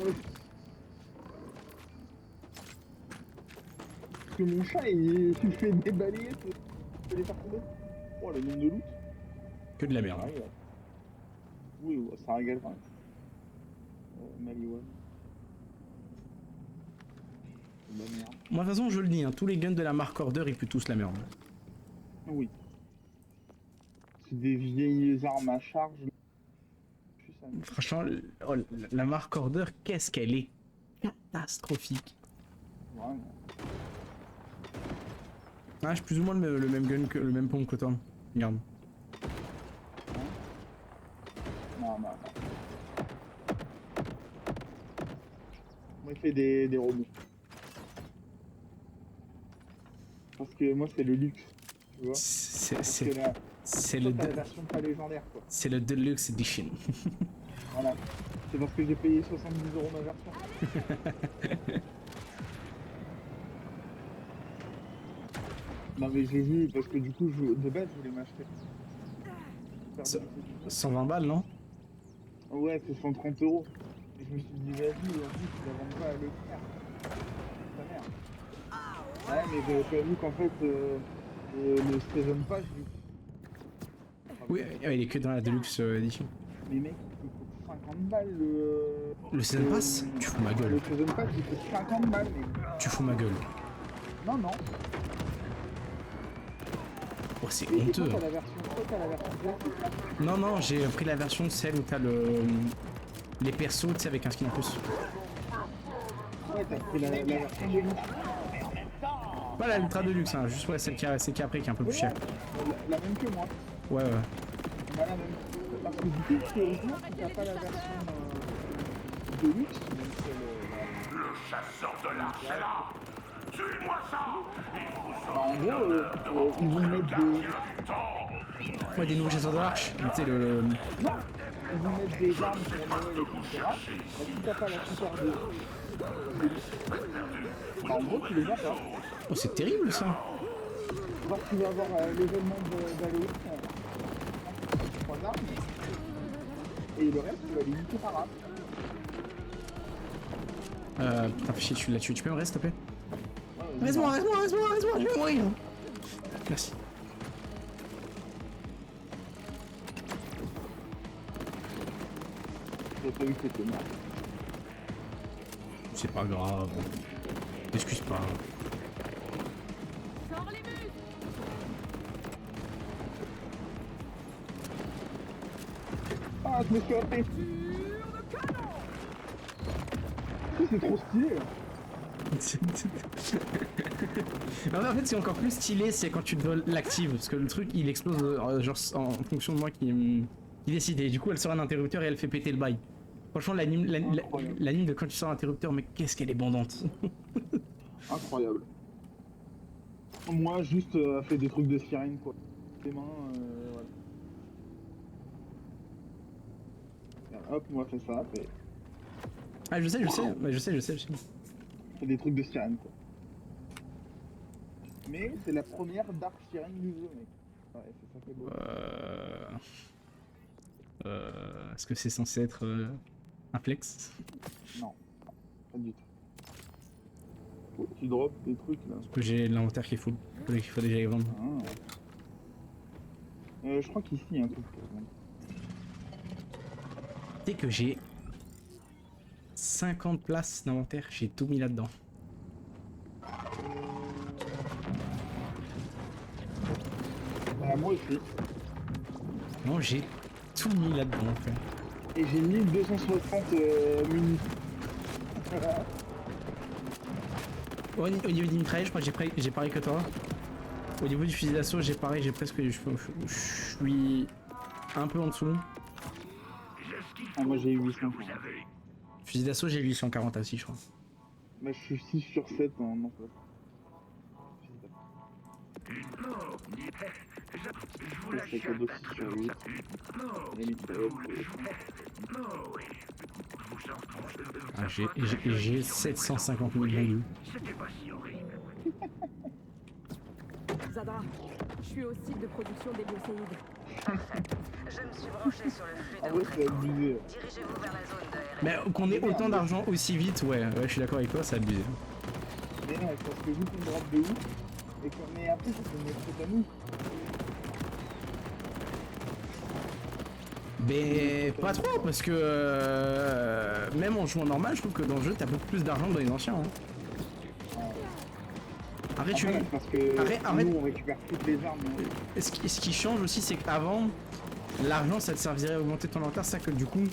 Parce que mon chat il fait des balayettes. Je peux les faire tomber. Oh le nombre de loot. Que de la merde. Ah, ouais. Oui, ouais, ça régale quand même. Maliwan. La merde. Moi de toute façon je le dis, hein, tous les guns de la marque Order ils puent tous la merde. Oui. C'est des vieilles armes à charge. Franchement, oh, la marque Order, qu'est-ce qu'elle est catastrophique. Vraiment. Ah, j'ai plus ou moins le même gun que le même pompe que toi. Regarde. Non. Moi, il fait des robots. Parce que moi, c'est le luxe. Tu vois? C'est la version pas légendaire, quoi. C'est le Deluxe Edition. Voilà. C'est parce que j'ai payé 70 € ma version. Non, mais j'ai vu, parce que du coup, de base, je voulais m'acheter. 120 balles, non? Ouais, c'est 130 €. Et je me suis dit, vas-y, en plus, tu la vends pas à l'écart. Ta mère. Ouais, mais j'avais pas vu qu'en fait, le Season Pass, du coup. Oui, il est que dans la Deluxe Edition. Mais mec, il coûte 50 balles Le Season Pass? Tu fous ma gueule. Le Season Pass, il coûte 50 balles, mec. Tu fous ma gueule. Non. Oh, c'est Et honteux. toi, t'as la version classique. Non, j'ai pris la version celle où t'as les persos, tu sais, avec un skin en plus. Ouais, t'as pris la version de luxe. Voilà, l'Ultra Deluxe, hein, juste ouais, celle qui est après, qui est un peu plus chère. La même que moi. Ouais. On a la même. Parce que du coup, théoriquement, si t'as pas la version de luxe, même celle. Le chasseur de l'arche est là. Tuez-moi ça. En gros, ils vont mettre des. Ouais, des nouveaux chasseurs de l'arche. Tu sais, le... Non, ils vont mettre des armes sur Noël, etc. Et si t'as pas la super de. En gros, tu les as pas. Oh, c'est terrible ça. Genre, tu vas avoir l'événement d'Halloween, 3 armes, et le reste, tu vas les niquer par arme. Putain, fais chier, tu l'as tué. Tu peux me rester, s'il te plaît? Ouais, Reste-moi, je vais mourir. Merci. J'ai pas vu que c'était mort. C'est pas grave. Excuse pas. Sors les muscles. Ah, je me suis raté. C'est trop stylé. Non, mais en fait, c'est encore plus stylé, c'est quand tu l'actives, parce que le truc il explose genre en fonction de moi qui décide, et du coup elle sort un interrupteur et elle fait péter le bail. Franchement, l'anime de quand tu sors un interrupteur, mais qu'est-ce qu'elle est bandante. Incroyable. Moi, juste fait des trucs de sirène, quoi. Les mains, voilà. hop, moi je fais ça, et Ah, je sais, mais je sais. je fais des trucs de sirène, quoi. Mais c'est la première Dark Sirène du jeu, mec. Ouais, c'est ça qui est beau. Est-ce que c'est censé être un flex? Non, pas du tout. Faut que tu drops des trucs là. Parce que j'ai l'inventaire qui est full. Il faut déjà les vendre. Ah. Je crois qu'ici il y a un truc pour vendre. Tu sais que j'ai 50 places d'inventaire, j'ai tout mis là-dedans. Moi aussi. Non, j'ai tout mis là-dedans en fait. Et j'ai 1260 munis. Au niveau du mitrailleur, je crois que j'ai pareil que toi. Au niveau du fusil d'assaut, j'ai pareil, je suis un peu en dessous. Ah, moi j'ai 800. Fusil d'assaut, j'ai 840 aussi, je crois. Moi je suis 6 sur 7 en emploi. C'est cadeau 6 sur 8. Et Ah, j'ai 750 000 vendus. Zadra, je suis au site de production des biocéides. Je me suis branché sur le flux en de vrai votre c'est abusé. Dirigez-vous vers la zone de RF. Mais qu'on ait autant d'argent aussi vite, ouais, je suis d'accord avec toi, c'est abusé. Mais non, parce que vu qu'on drop de ouf, et qu'on est après ça fait notre faute à nous. Mais pas trop, parce que même en jouant normal, je trouve que dans le jeu, t'as beaucoup plus d'argent que dans les anciens. Hein. Arrête, tu... Après, parce que arrête. nous on récupère toutes les armes. Ce qui change aussi, c'est qu'avant, l'argent ça te servirait à augmenter ton inventaire, c'est ça que du coup,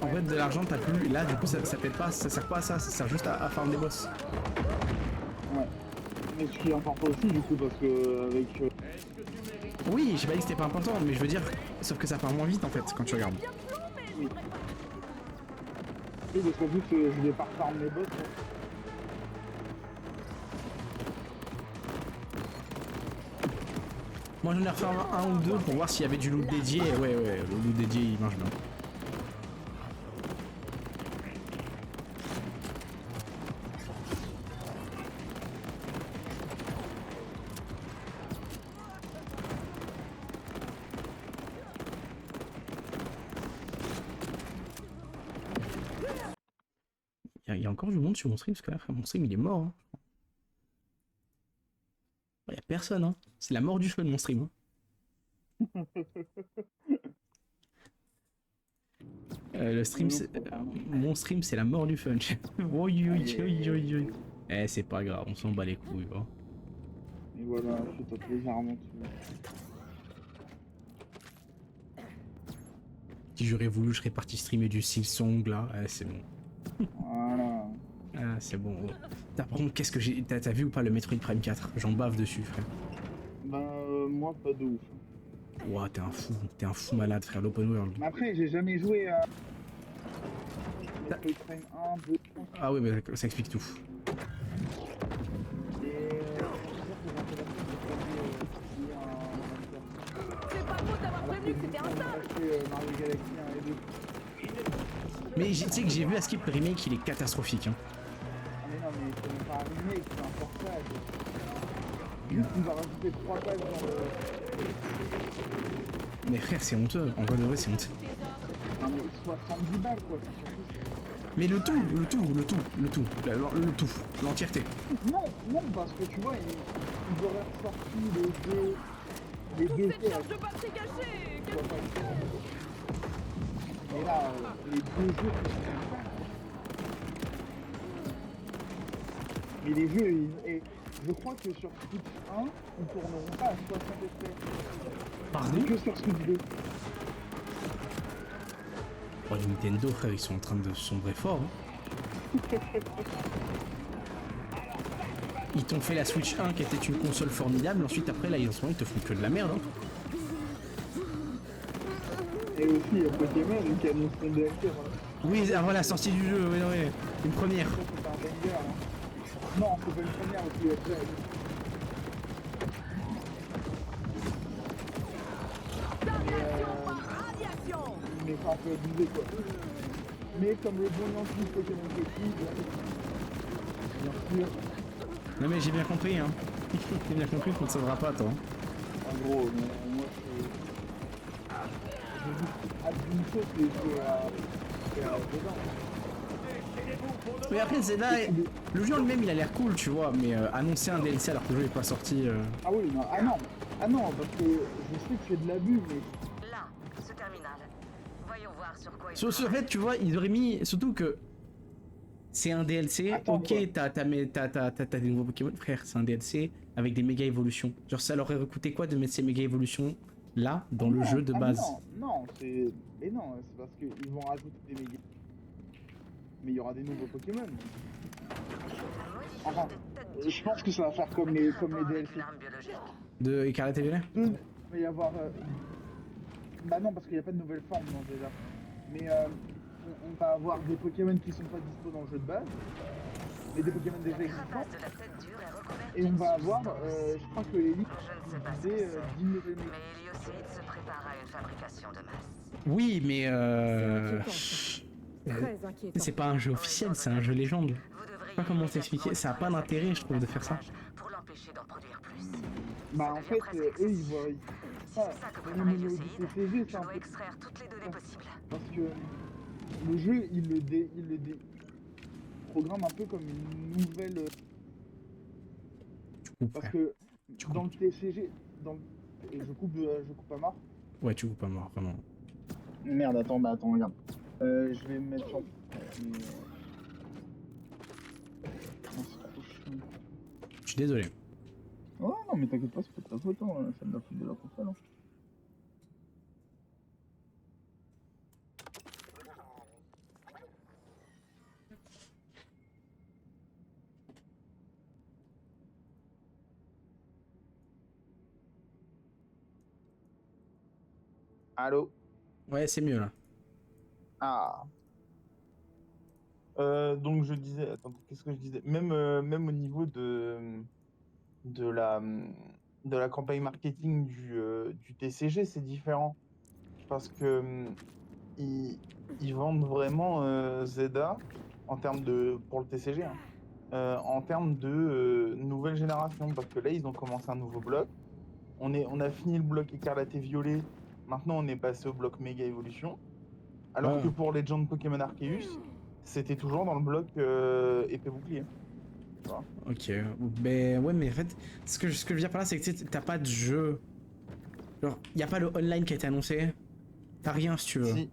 en fait, de l'argent t'as plus. Et là, du coup, ça t'aide pas, ça sert pas à ça, ça sert juste à farm des boss. Ouais. Mais ce qui est important aussi, du coup, parce que avec. Oui, j'ai pas dit que c'était pas important, mais je veux dire, sauf que ça part moins vite en fait quand tu regardes. Oui. Oui, parce qu'en plus, je vais pas farm mes boss. Hein. Moi j'en ai refait un ou deux pour voir s'il y avait du loot dédié, et ouais, le loot dédié il marche bien. Il y a encore du monde sur mon stream, parce que là, mon stream il est mort. Hein. Il y a personne, hein. C'est la mort du feu de mon stream. Hein. Le stream, mon stream, c'est la mort du fun. Eh, c'est pas grave, on s'en bat les couilles. Hein. Et voilà, je tape légèrement dessus. Si j'aurais voulu, je serais parti streamer du Silksong là. C'est bon. Voilà. Ah, c'est bon. Par contre, qu'est-ce que j'ai. T'as vu ou pas le Metroid Prime 4? J'en bave dessus, frère. Bah, moi, pas de ouf. Ouah, t'es un fou malade, frère, l'open world. Mais après, j'ai jamais joué à. Metroid Prime 1, 2, 3. Ah oui, bah ça explique tout. C'est pas faute d'avoir prévenu que c'était un sale. Mario Galaxy 1 et 2. Mais tu sais que j'ai vu à Skip le remake, il est catastrophique. Hein. Ah mais non, mais c'est même pas un remake, c'est un portage. Juste, il va rajouter 3 pages dans le. Mais frère, c'est honteux. En vrai de vrai, c'est honteux. Non mais 70 balles quoi, c'est surtout. Mais le tout, l'entièreté. Non, parce que tu vois, ils auraient ressorti les deux Cette charge de batterie cachée. Mais là, les deux jeux, c'est ça. Mais les jeux, et je crois que sur Switch 1, ils tourneront pas à 60 FPS. Pardon? Que sur Switch 2. Oh, Nintendo, frère, ils sont en train de sombrer fort. Hein. Ils t'ont fait la Switch 1 qui était une console formidable, ensuite après là en ce moment ils te font que de la merde. Hein. Et aussi, il y a Pokémon qui annonce son DLC. Voilà. Oui, avant la sortie du jeu, oui, une première. Ça, c'est un banger. Hein. Non, c'est pas une première aussi, après. Mais enfin, faut abuser quoi. Mais comme le bon Yankee Pokémon Technique, bien sûr, Non mais j'ai bien compris, hein. J'ai bien compris qu'on ne sauvera pas, toi. en gros, moi j'ai juste hâte d'une chose, c'est dedans. Mais après, Zelda, le jeu en lui-même il a l'air cool, tu vois, mais annoncer un DLC alors que le jeu est pas sorti. Ah oui, non, ah non, parce que je sais que c'est de l'abus, mais Là, ce terminal. Voyons voir sur quoi il Sur ce fait, tu vois, ils auraient mis. Surtout que. C'est un DLC, Attends, ok, quoi. t'as des nouveaux Pokémon, frère, c'est un DLC avec des méga évolutions. Genre, ça leur aurait coûté quoi de mettre ces méga évolutions là, dans le jeu de base? Non, c'est. Mais non, c'est parce qu'ils vont rajouter des méga. Mais il y aura des nouveaux Pokémon. Enfin, je pense que ça va faire comme les DLC. De Écarlate et Violet? Il va y avoir. Bah non, parce qu'il n'y a pas de nouvelle forme dans déjà. Mais on va avoir des Pokémon qui sont pas dispo dans le jeu de base, mais des Pokémon déjà existants. Et on va avoir, je crois que Elite disait 10 nouvelles méga. Mais Héliocyte se prépare à une fabrication de masse. Oui, mais Très inquiétant. c'est pas un jeu officiel, c'est un jeu légende. Je sais pas comment t'expliquer, ça a pas d'intérêt, je trouve, de faire ça. Pour l'empêcher d'en produire plus. Bah en fait, eux ils voient. C'est ça que Même prépare au niveau du Héliocyte. TCG, Je c'est un dois peu. extraire toutes les données possibles. Parce que le jeu, il le programme un peu comme une nouvelle. Tu coupes, Parce frère. que Tu dans le coupes. TCG, et je coupe à mort. Ouais, tu coupes pas mort, vraiment. Merde, attends, regarde. Je vais me mettre sur. Mais, non, c'est trop chiant. Je suis désolé. Oh non, mais t'inquiète pas, c'est pas de ta faute, hein. C'est de la faute de la console. Hein. Allô? Ouais, c'est mieux là. Ah. Donc je disais, attends, qu'est-ce que je disais? Même au niveau de la campagne marketing du TCG, c'est différent. Parce que ils vendent vraiment Zelda en termes pour le TCG, hein, en termes de nouvelle génération. Parce que là, ils ont commencé un nouveau bloc. On a fini le bloc écarlate et violet. Maintenant, on est passé au bloc méga évolution. Alors Ouais. que pour Legend Pokémon Arceus, c'était toujours dans le bloc épée bouclier. Tu vois. Ok. Ben ouais, mais en fait, ce que je veux dire par là, c'est que tu sais, t'as pas de jeu. Genre, y a pas le online qui a été annoncé. T'as rien si tu veux. Si.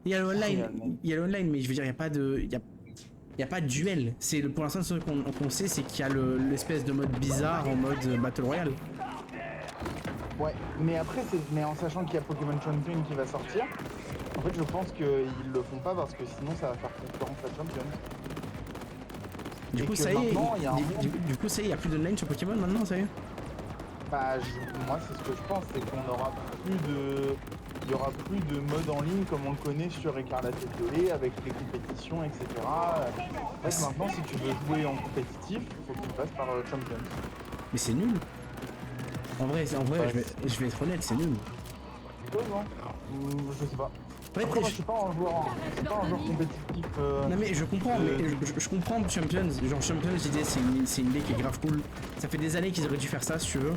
Il y a le Si, online, il y a le online, mais je veux dire, il y a pas de, y a pas de duel. C'est pour l'instant ce qu'on sait, c'est qu'il y a l'espèce de mode bizarre en mode Battle Royale. Ouais, mais après, mais en sachant qu'il y a Pokémon Champion qui va sortir, en fait, je pense qu'ils le font pas parce que sinon ça va faire concurrence à Champion. Du Et coup, que ça y est. maintenant, il y a un Du coup, ça y est, y a plus d'online sur Pokémon maintenant, ça y est. Bah, moi, c'est ce que je pense, c'est qu'on aura il y aura plus de mode en ligne comme on le connaît sur Écarlate et Violet avec les compétitions, etc. En fait, maintenant, si tu veux jouer en compétitif, il faut que tu passes par Champions. Mais c'est nul. En vrai, Ouais. je vais être honnête, c'est nul. Ouais, non. Je sais pas. Ouais, Après, moi, je suis pas un joueur compétitif. Non mais je comprends, mais je comprends Champions. Genre Champions, l'idée c'est une idée qui est grave cool. Ça fait des années qu'ils auraient dû faire ça, si tu veux.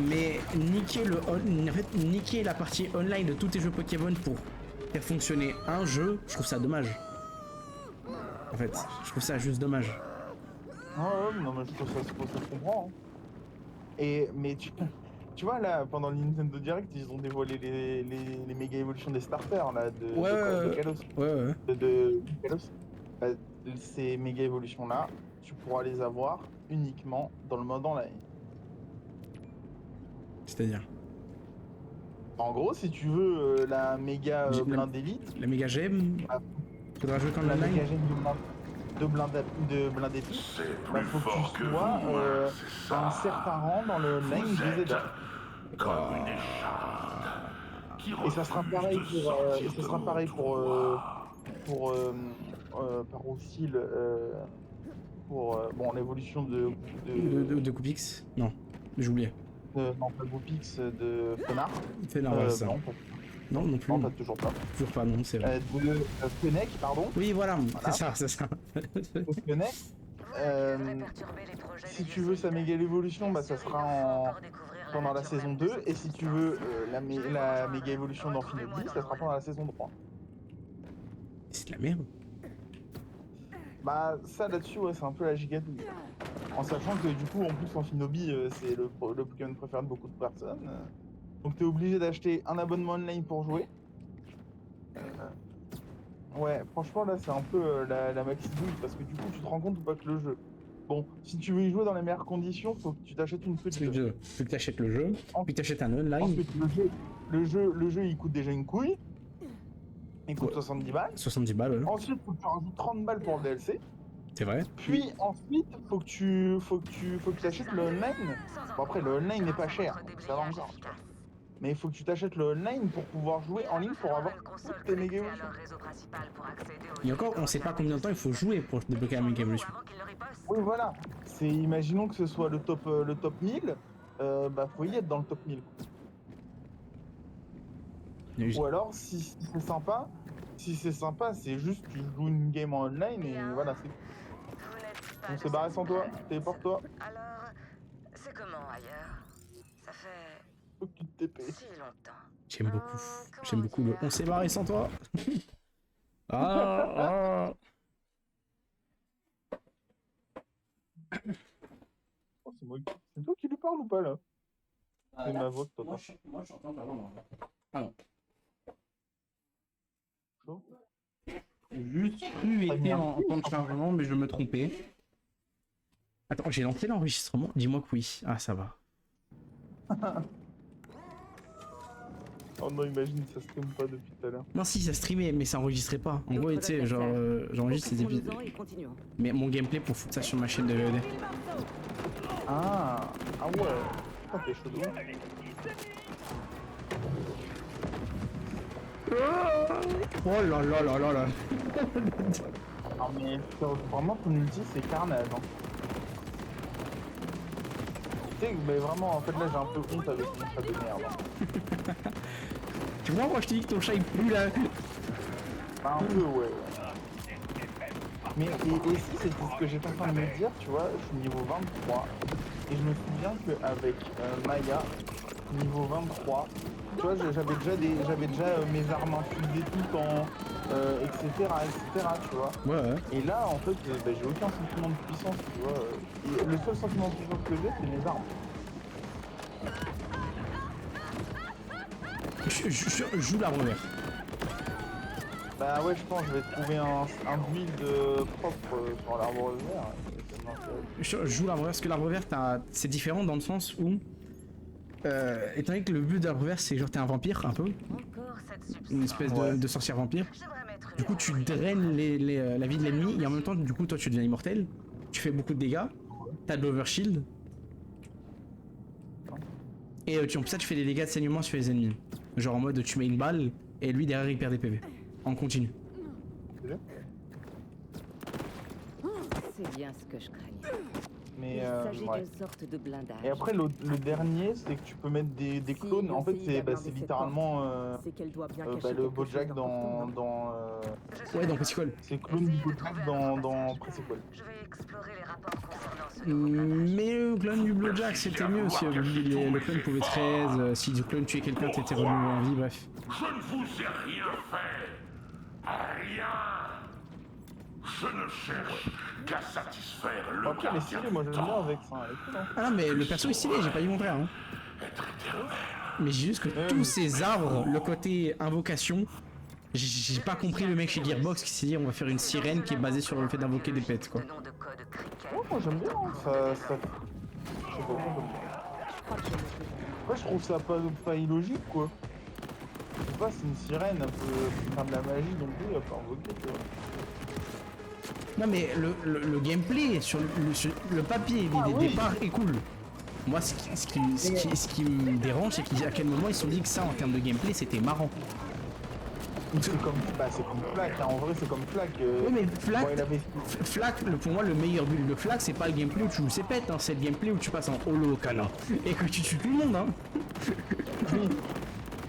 Mais niquer la partie online de tous tes jeux Pokémon pour faire fonctionner un jeu, je trouve ça dommage. En fait, je trouve ça juste dommage. Ouais, non, mais je trouve ça se comprend. Hein. Mais tu vois, là, pendant le Nintendo Direct, ils ont dévoilé les méga évolutions des starters, là, de Kalos. Ouais. De Kalos. Bah, ces méga évolutions-là, tu pourras les avoir uniquement dans le mode online. C'est-à-dire En gros, si tu veux la méga blinde élite, la méga gemme, faudra jouer quand la online. méga gemme de blinde élite, C'est bah, plus faut que fort tu que sois vous, hein, c'est à un ça. certain rang dans le online Vous de êtes Zelda. comme une écharde qui Et ça sera refuse pareil de pour, sortir de mon toit. par aussi pour l'évolution De Coupix. Non, j'ai oublié. non, pas Goopix, de Fenard. C'est normal ça. Non, Non plus. Non, t'as toujours pas. Toujours pas, non, c'est vrai. Fennec, pardon. Oui, voilà, c'est ça, c'est ça. Fennec. Si tu veux sa méga évolution, bah ça sera pendant la saison 2. Et si tu veux la méga évolution d'Amphinobi, ça sera pendant la saison 3. C'est de la merde. Bah ça là-dessus, ouais, c'est un peu la gigatouille. En sachant que du coup, en plus, Amphinobi, c'est le Pokémon préféré de beaucoup de personnes. Donc t'es obligé d'acheter un abonnement online pour jouer. Ouais, franchement là c'est un peu la maxi douille parce que du coup tu te rends compte ou pas que le jeu. Bon, si tu veux y jouer dans les meilleures conditions, faut que tu t'achètes une Switch 2. Faut que t'achètes le jeu, puis t'achètes un online. Ensuite le jeu il coûte déjà une couille. Il coûte 70 balles. 70 balles, ouais. Ensuite faut que tu rajoutes 30 balles pour le DLC. C'est vrai. Puis ensuite faut que tu achètes le online. Bon après le online n'est pas cher, donc ça va encore. Mais il faut que tu t'achètes le online pour pouvoir jouer en ligne pour avoir toutes tes méga évolutions. Et encore, on sait pas combien de temps il faut jouer pour débloquer la méga évolution. Oui voilà. Imaginons que ce soit le top 1000, bah faut y être dans le top 1000. Ou alors si c'est sympa, c'est juste tu joues une game en online et voilà, c'est tout. On s'est barré sans toi, téléporte-toi. Alors, c'est comment ailleurs? Ça fait Faut que tu te TP. si longtemps. J'aime beaucoup le on s'est barré sans toi. Ah. Oh, c'est toi qui lui parle ou pas là? C'est ma voix que t'entends. Moi je t'entends pas vraiment. Ah non. Juste cru était en temps de chargement, mais je me trompais. Attends, j'ai lancé l'enregistrement. Dis-moi que oui. Ah, ça va. Oh non, imagine, ça stream pas depuis tout à l'heure. Non, si, ça streamait, mais ça enregistrait pas. En gros, tu sais, genre, j'enregistre les épisodes. Mais mon gameplay pour foutre ça sur ma chaîne de VOD. Ah ouais. Ah, t'es chaud de ouf. Oh là là là là là. Non mais vraiment ton ulti c'est carnage hein. Tu sais mais vraiment en fait là j'ai un peu honte avec mon chat de merde hein. Tu vois moi je t'ai dit que ton chat il pue là. Bah, un peu ouais. Mais et si c'était ce que j'étais en train de me dire, tu vois, je suis niveau 23 et je me souviens qu'avec Maya, niveau 23, tu vois, j'avais déjà mes armes infusées tout le temps, etc., tu vois. Ouais. Et là, en fait, bah, j'ai aucun sentiment de puissance, tu vois. Et le seul sentiment de puissance que j'ai, c'est mes armes. Je joue l'arbre vert. Bah ouais, je pense que je vais trouver un build propre sur l'arbre vert. Je joue l'arbre vert parce que l'arbre vert, c'est différent dans le sens où, étant donné que le but d'arbre vert, c'est genre t'es un vampire un peu, une espèce de sorcière vampire. Du coup, tu draines la vie de l'ennemi et en même temps, du coup, toi, tu deviens immortel. Tu fais beaucoup de dégâts. T'as de l'overshield. Et en plus ça, tu fais des dégâts de saignement sur les ennemis. Genre en mode, tu mets une balle et lui derrière il perd des PV. En continu. C'est bien ce que je craignais. Mais Il s'agit ouais. d'une sorte de blindage. Et après le dernier, c'est que tu peux mettre des clones. En fait, c'est littéralement le Bojack dans Ouais, dans Pressicole. c'est clone du Bojack dans Pressicole. Je vais explorer les rapports concernant ce Mais le clone du Blowjack c'était mieux si le clone pouvait 13, si du clone tuait quelqu'un t'étais renouvelé en vie, bref. Je ne vous ai rien fait. Rien. Je ne cherche qu'à satisfaire le Après les stylés, moi j'aime bien avec ça. Elle est cool, hein. Ah non mais le perso est stylé, j'ai pas dit mon contraire hein. Mais j'ai juste que tous ces arbres, le côté invocation, j'ai pas compris le mec chez Gearbox qui s'est dit on va faire une sirène qui est basée sur le fait d'invoquer des pets quoi. nom de code cricket. Ouais, moi j'aime bien, hein. Je sais pas, moi, j'aime bien. Ouais, je trouve ça pas illogique quoi. Je sais pas, c'est une sirène, un peu faire de la magie non plus, à part invoquer, tu vois. Non mais le gameplay sur le papier des départs est cool. Moi ce qui me dérange c'est qu'à quel moment ils se sont dit que ça en termes de gameplay c'était marrant. C'est comme Flack, hein. En vrai c'est comme Flack. Oui mais Flack, bon, Flack pour moi le meilleur build de Flack c'est pas le gameplay où tu joues ses pets, hein, c'est le gameplay où tu passes en holo cana et que tu tues tout le monde hein.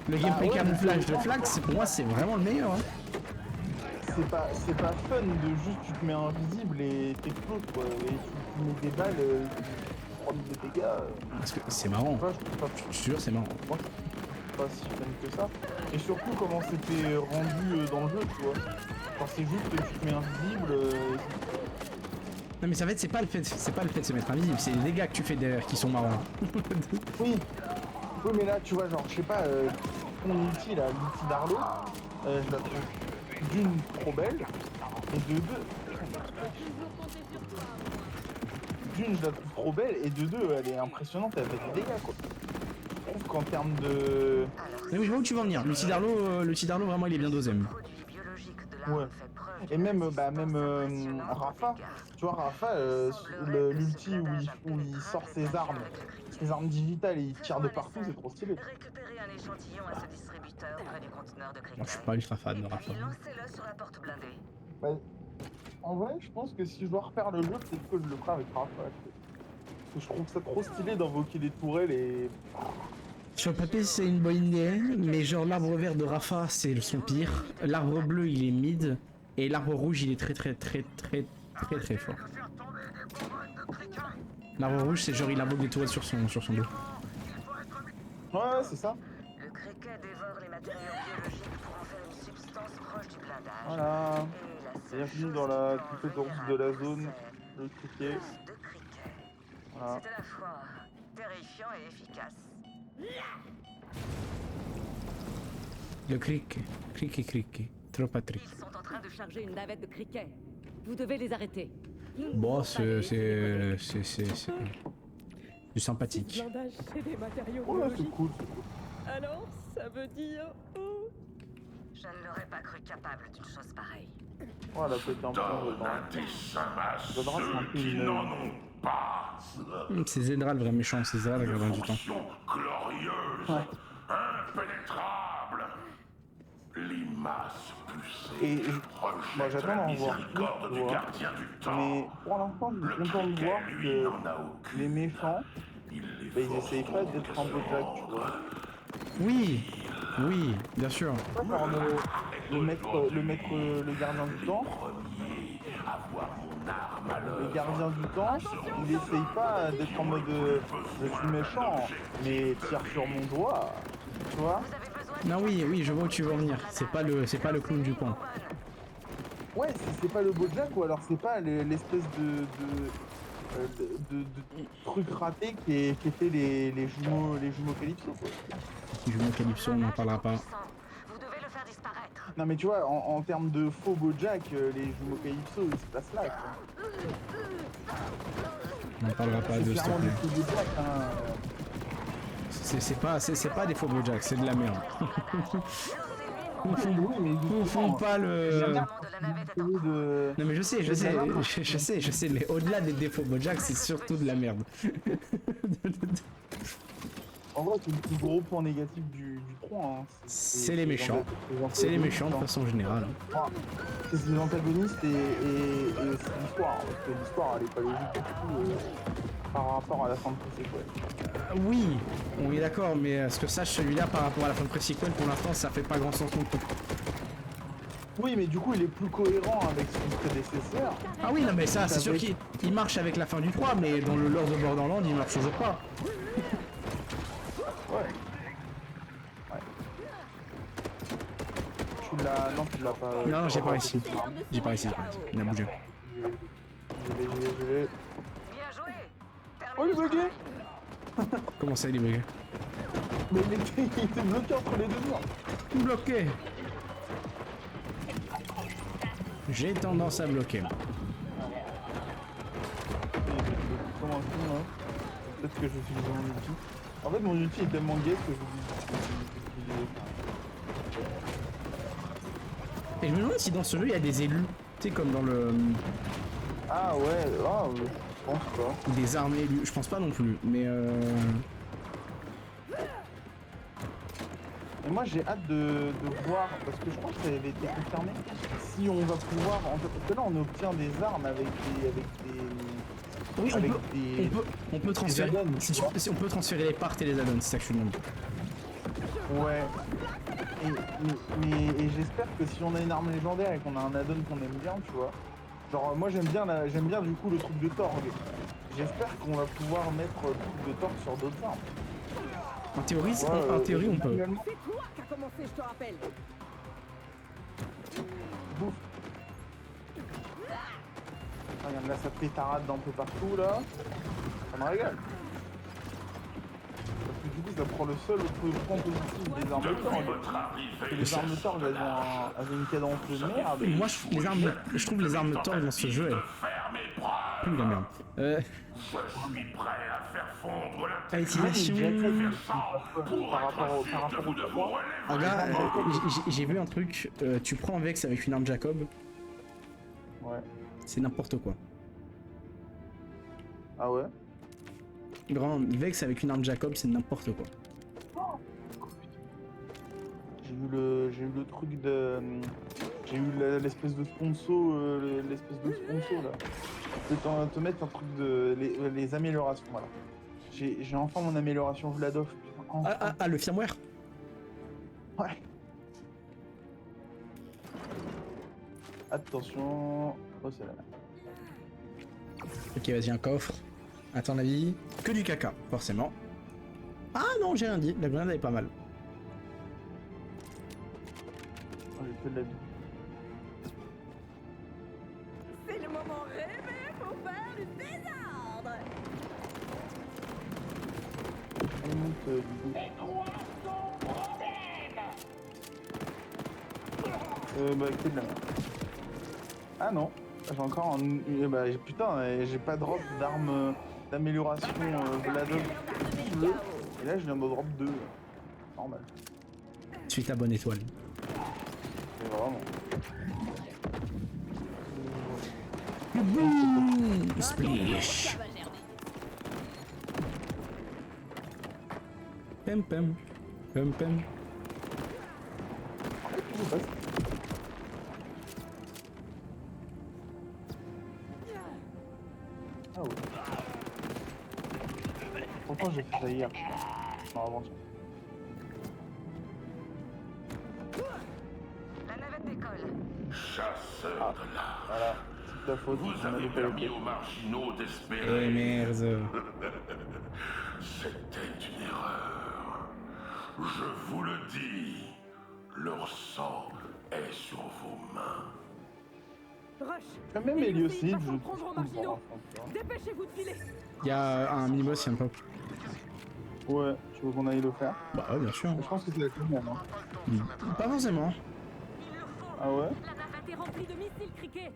Le gameplay ouais, camouflage mais de Flag, pour moi, c'est vraiment le meilleur. Hein. c'est pas fun de juste tu te mets invisible et t'exploses quoi. Et tu mets des balles, tu prends des dégâts. Parce que c'est marrant. Tu vois, je trouve pas, Je suis sûr, c'est marrant. moi, je trouve pas si fun que ça. Et surtout comment c'était rendu dans le jeu, tu vois. Quand c'est juste que tu te mets invisible. Non mais ça fait c'est pas le fait de se mettre invisible, c'est les dégâts que tu fais derrière qui sont marrants. Oui. Oui mais là tu vois genre je sais pas ton ulti là, l'ulti d'Arlo, je la trouve d'une trop belle et de deux. D'une je la trouve trop belle et de deux elle est impressionnante, elle fait des dégâts quoi. Je trouve qu'en termes de. Mais oui je vois où tu vas en venir, le Tidarlo vraiment il est bien dosé. Ouais. Et même Rafa, tu vois Rafa, l'ulti où il sort ses armes digitales et il tire de partout, c'est trop stylé. Récupérez un échantillon à ce distributeur près du conteneur de Moi cricket. je suis pas ultra fan de Rafa. Puis lancez-le sur la porte blindée. Ouais. En vrai, je pense que si je dois refaire le jeu, peut-être que je le ferai avec Rafa. Parce que je trouve ça trop stylé d'invoquer des tourelles et. Sur le papier c'est une bonne idée, mais genre l'arbre vert de Rafa c'est son pire, l'arbre bleu il est mid, et l'arbre rouge il est très fort. L'arbre rouge c'est genre il invoque des tourelles sur son dos. Ouais, c'est ça. Le criquet dévore les matériaux biologiques pour en faire une substance proche du blindage. Voilà. Et la seule Bienvenue chose dans la qui peut compétence envahir de la un zone, concert, le criquet. plus de criquets. Voilà. C'est à la fois terrifiant et efficace. Le cric, trop Patrick. Ils sont en train de charger une navette de criquets. Vous devez les arrêter. Bon c'est sympathique. Blindage, c'est des matériaux Ouais, c'est biologiques. cool. Alors, ça veut dire... Oh. Je ne l'aurais pas cru capable d'une chose pareille. Voilà, peut-être un peu Donne de un dessin à Ça devrait être un peu ceux qui une- n'en ont pas. C'est Zedra le vrai méchant, c'est Zedra le gardien du temps. Fonction glorieuse, Ouais. impénétrable. Limace poussée, Et moi, rejette j'attends la d'en voir miséricorde plus, du tu vois. gardien du temps. Mais pour l'instant, je Le suis content de criquet, voir lui, que n'en a aucune. les méchants, Il ils essayent pas d'être un peu Jack, tu vois. Oui, bien sûr. Pas genre le gardien du temps. Le gardien du temps, il essaye pas d'être en mode je suis méchant, mais tire sur mon doigt, tu vois. Non oui, je vois où tu veux en venir. C'est pas le clown du coin. Ouais, c'est pas le Bojack ou alors c'est pas l'espèce de truc raté qui était les jumeaux Calypso quoi. Si je me Calypso, on n'en parlera pas. Vous devez le faire disparaître. Non mais tu vois, en termes de faux Bojack, les jumeaux Calypso ils se placent là quoi. On n'en parlera pas C'est de clairement stop. des faux Bojack hein. C'est pas des faux Bojack, c'est de la merde. Oui, mais Confond pas le... de... Non mais je sais, mais au-delà des défauts Bojack, c'est surtout de la merde. En vrai, c'est le plus gros point négatif du 3. Hein. C'est les méchants. C'est les méchants de façon générale. C'est les antagonistes et c'est l'histoire. Parce que l'histoire, elle est pas logique du tout par rapport à la fin de Pre-Sequel. Oui, on est d'accord, mais ce que sache celui-là par rapport à la fin de Pre-Sequel, pour l'instant, ça fait pas grand sens non plus. Oui, mais du coup, il est plus cohérent avec son prédécesseur. Ah oui, non mais ça, c'est sûr qu'il marche avec la fin du 3, mais dans le lore de Borderlands, il marche toujours pas. Ouais. Tu l'as... Non, tu l'as pas... Non, j'ai pas réussi. J'ai pas réussi. Il a bougé. Je vais... Bien joué. Oh, il est bugué. Comment ça, il est bugué? Mais il était bloqué entre les deux murs. Bloqué. J'ai tendance à bloquer. Comment un con, là. Peut-être que je vais utiliser mon ulti. En fait, mon ulti est tellement gay que je Et je me demande si dans ce jeu, il y a des élus. Tu sais, comme dans le... Ah ouais, je pense pas. Des armées élus. Je pense pas non plus, mais Et moi j'ai hâte de voir, parce que je pense que ça avait été confirmé, si on va pouvoir, parce que là on obtient des armes avec des oui, avec on peut transférer. add-ons, Si on peut transférer les parts et les add-ons, c'est ça que je te demande. Ouais. Et j'espère que si on a une arme légendaire et qu'on a un add-on qu'on aime bien, tu vois. Genre moi j'aime bien du coup le truc de Torg. J'espère qu'on va pouvoir mettre le truc de Torg sur d'autres armes. En théorie, Ouais, en théorie on peut. finalement, C'est toi qui as commencé, je te rappelle. bouffe. Ah, regarde là ça pétarade d'un peu partout là. Ça me régale. Parce que du coup ça prend le seul point positif des armes de Torg. Depuis votre arrivée, Les armes de Torg elles ont une cadence de merde. Moi je trouve les armes de Torg dans ce jeu, elles faire mes preuves. puent la merde. Je suis prêt à faire fondre la À utilisation. Par rapport au 3. Ah là, j'ai vu un truc, tu prends Vex avec une arme Jacob, Ouais. c'est n'importe quoi. Ah ouais. Grand Vex avec une arme Jacob, c'est n'importe quoi. J'ai eu le truc de... J'ai eu l'espèce de sponsor, là. Te mettre un truc de... les améliorations, voilà. J'ai enfin mon amélioration Vladov, putain, enfin. Ah, le firmware. Ouais. Attention... Oh, c'est là. Ok, vas-y, un coffre. À ton avis, que du caca, forcément. Ah non, j'ai rien dit, la grenade elle est pas mal. Oh, j'ai que de la vie. C'est le moment rêvé pour faire du désordre. On monte, du coup. Bah, que de la merde. Ah non, j'ai encore un... bah, putain, j'ai pas drop d'armes d'amélioration Vladov. Et là, je viens de drop 2. Normal. Suis ta bonne étoile. C'est vraiment... Splish. Pem pem. Pem pem. Je sais pas. Ah ouais. Pourtant j'ai fait ça hier. Non, avant-hier. La navette décolle. Chasseur de l'art. Voilà. C'est ta faute, Vous on a avez loupé permis le aux marginaux Eh d'espérer. merde. C'était une erreur. Je vous le dis, leur sang est sur vos mains. Rush. Quand même les Héliocide, Lucides je passent en trouve prendre aux cool marginaux. pour l'instant. Dépêchez-vous de filer. Y'a un mini-boss, y'a un peu. Ouais, tu veux qu'on aille le faire? Bah ouais, bien sûr. Je pense que c'est la première, non? Pas forcément. Ah ouais? La navette est remplie de missiles criquets.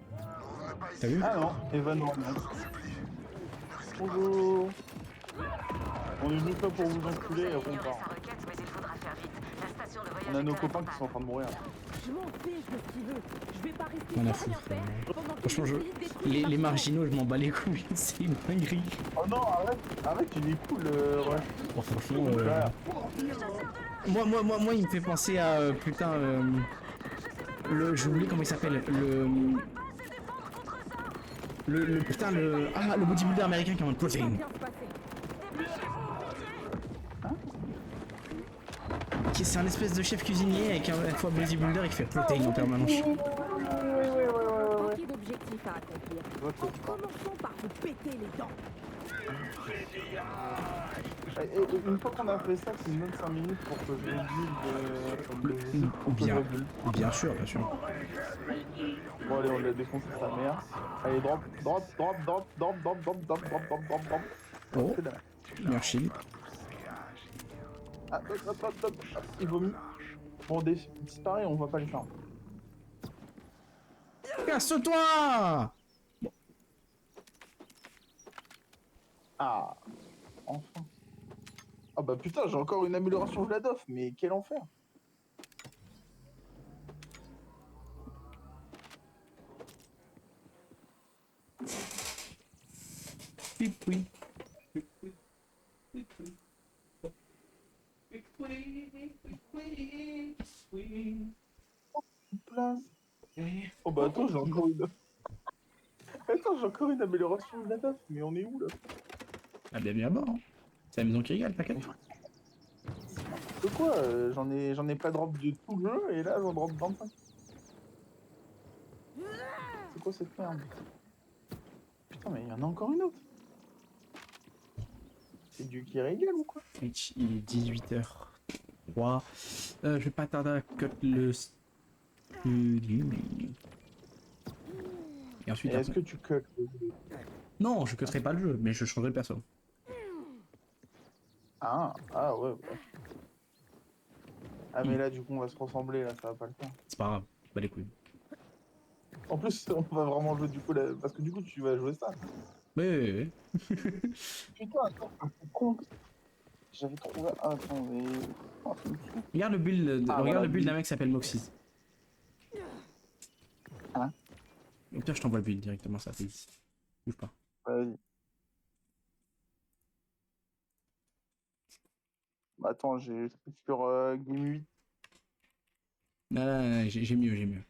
T'as vu? Ah non, Evan Norman. Bonjour. On est juste là pour vous enculer et on part. On a nos copains qui sont en train de mourir. Je m'en fiche de ce qu'il veut. Je vais pas rester Rien à sans rien foutre. faire pendant que Franchement, les Lucides détruisent les Marseille. marginaux, je m'en bats les couilles, c'est une dinguerie. Oh non, arrête, il est cool, ouais. Bon, franchement, Voilà. moi, il me fait penser à j'ai oublié comment il s'appelle, le bodybuilder américain qui est en mode protein. Bien se passer. C'est un espèce de chef cuisinier avec un fois bodybuilder et qui fait protein en permanence. Manquez d'objectifs à accomplir. Commençons par vous péter les dents. Et une fois qu'on a fait ça, tu me donnes 5 minutes pour que je build Bien sûr. Bon allez, on l'a défoncé sa mère. Allez, drop. Oh, merci. Ah, top. Il vomit. Bon, disparaît, on va pas le faire. Casse-toi! Ah, enfin. Ah bah putain, j'ai encore une amélioration Vladov, mais quel enfer. Pipoui. Place. Oh bah attends, j'ai encore une... Attends, j'ai encore une amélioration Vladov, mais on est où là? Ah, bienvenue à bord. Hein. C'est la maison qui régale, t'inquiète. n'importe quoi. J'en ai pas drop de tout le jeu et là j'en drop 25. C'est quoi cette merde? Putain, mais il y en a encore une autre. C'est du qui régale ou quoi? Il est 18h03. Je vais pas tarder à cut le studio. Et ensuite, Et est-ce après... que tu cut le jeu? Non, je cutterai pas le jeu, mais je changerai le perso. Ah, ah ouais. Ah mais là du coup on va se ressembler, là ça va pas le faire. C'est pas grave, bah les couilles. En plus on va vraiment jouer du coup là, parce que du coup tu vas jouer ça. Ouais. Putain, attends, c'est con. J'avais trouvé. Ah, attends, mais. Oh, c'est fou. Regarde le build, Ah, regarde voilà, le build lui. d'un mec qui s'appelle Moxys. Hein? Au pire, je t'envoie le build directement, ça fait ici. Bouge pas. Vas-y. Bah, attends, j'ai sur Game 8. Non, j'ai mieux, j'ai mieux.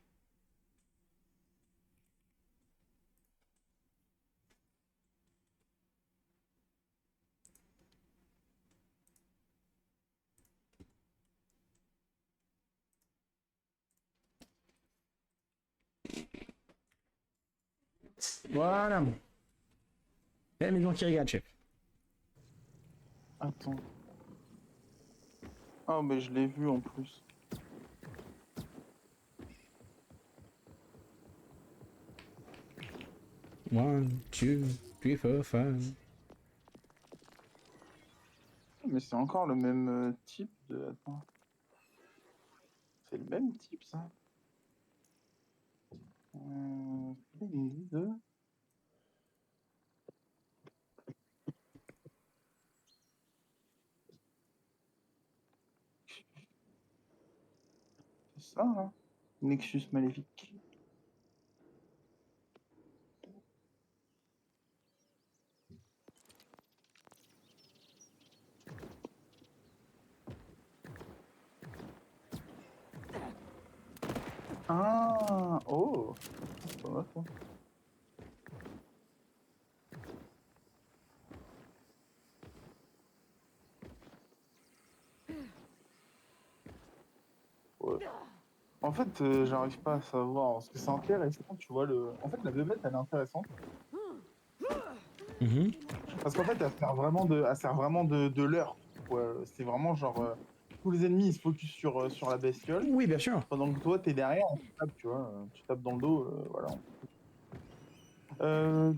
Voilà. C'est la maison qui regarde, chef. Attends. Ah, mais je l'ai vu en plus. One, two, three, four, five. Mais c'est encore le même type de. Attends. C'est le même type ça. Il me dit de. C'est ça, là. Nexus maléfique. Ah, oh, c'est pas mal ça. Ouais. En fait, j'arrive pas à savoir parce que c'est intéressant, tu vois. En fait, la bébête, elle est intéressante parce qu'en fait, elle sert vraiment de leurre. Ouais, c'est vraiment genre tous les ennemis ils se focus sur la bestiole Oui, bien sûr. pendant que toi t'es derrière, tu tapes, tu vois, tu tapes dans le dos, voilà.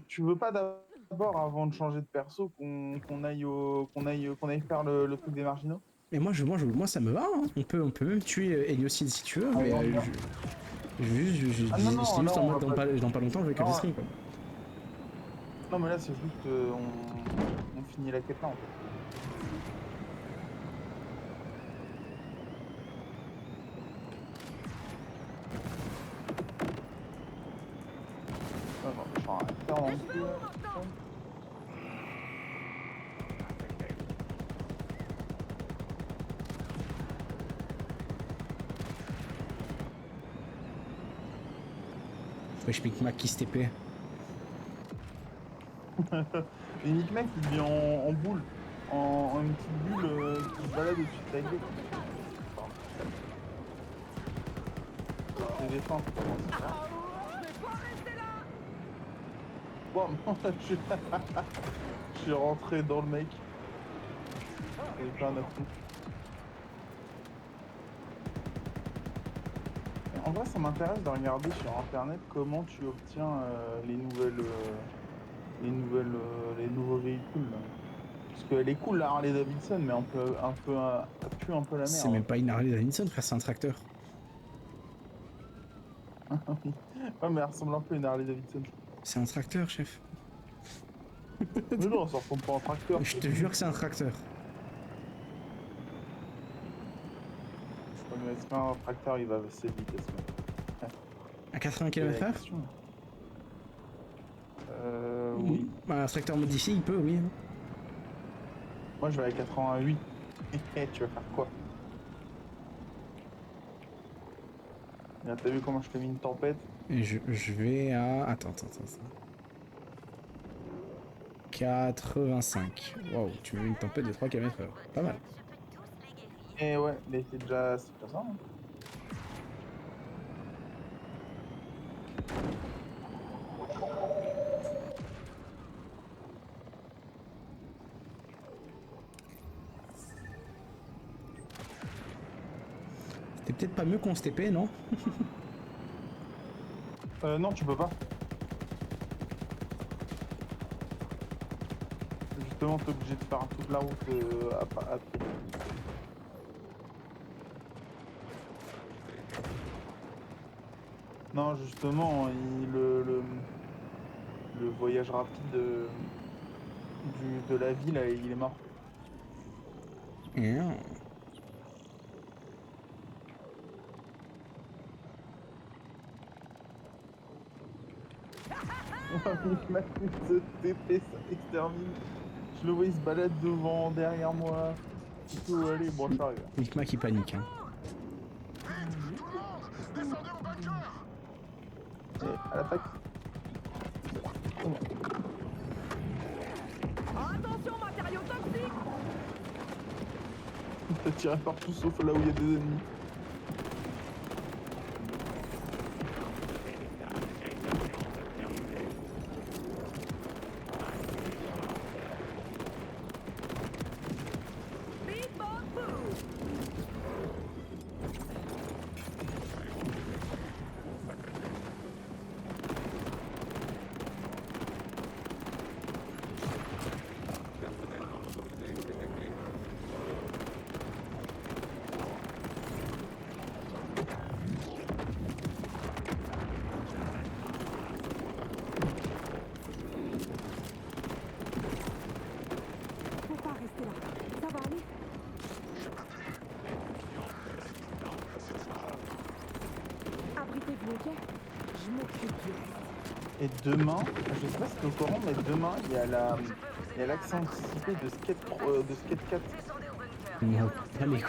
Tu veux pas d'abord, avant de changer de perso, qu'on aille faire le truc des marginaux? Mais moi, ça me va. Hein. On peut même tuer Heliocide si tu veux, mais on y va. Ah non, je dis non, juste non, en on mode va pas. dans pas longtemps, je vais cut le Non, stream, quoi. non, mais là c'est juste on finit la quête là en fait. Non, non, je sens rien faire non plus. Ouais, je pique ma qui se TP. Et Micmac il vit en boule, en une petite bulle qui se balade au-dessus de ta gueule. C'est défense, comment c'est ça? Bon, je suis rentré dans le mec. J'avais pas un affront. En vrai, ça m'intéresse de regarder sur internet comment tu obtiens les nouveaux véhicules. Là. Parce qu'elle est cool la Harley Davidson, mais elle pue un peu la C'est merde. même pas une Harley Davidson, frère, c'est un tracteur. Ouais, mais elle ressemble un peu à une Harley Davidson. C'est un tracteur, chef. Mais non, ça ressemble pas à un tracteur. Je te jure que c'est un tracteur. Ouais, mais est-ce qu'un tracteur il va à cette vitesse là? À 80 C'est la km/h? question. Oui. Bah, un tracteur modifié, il peut, oui. Hein. Moi je vais à 88. Tu vas faire quoi? Là, t'as vu comment je t'ai mis une tempête? Et je vais à... Attends. 85. Waouh, tu me mets une tempête de 3 km/h. Pas mal. Et ouais, mais c'est déjà ça. Hein. C'était peut-être pas mieux qu'on se TP, non? Non, tu peux pas. Justement, t'es obligé de faire toute la route à pied. Non, justement, le voyage rapide de la ville, il est mort. Mmh. Il m'a fait ce TP, ça extermine. Je le vois, il se balade devant, derrière moi. Il peut aller, bon, je t'arrive. Micmac qui panique, hein. Descendez au bunker. À l'attaque. Attention, matériaux toxiques. T'as tiré partout sauf là où il y a des ennemis. Big Bang Boom. Faut pas rester là. Ça va aller. Abritez-vous, ok? Je m'occupe du reste. Et demain, je sais pas si t'es au courant, mais demain, il y a l'accès anticipé de Skate 4. Non, pas les...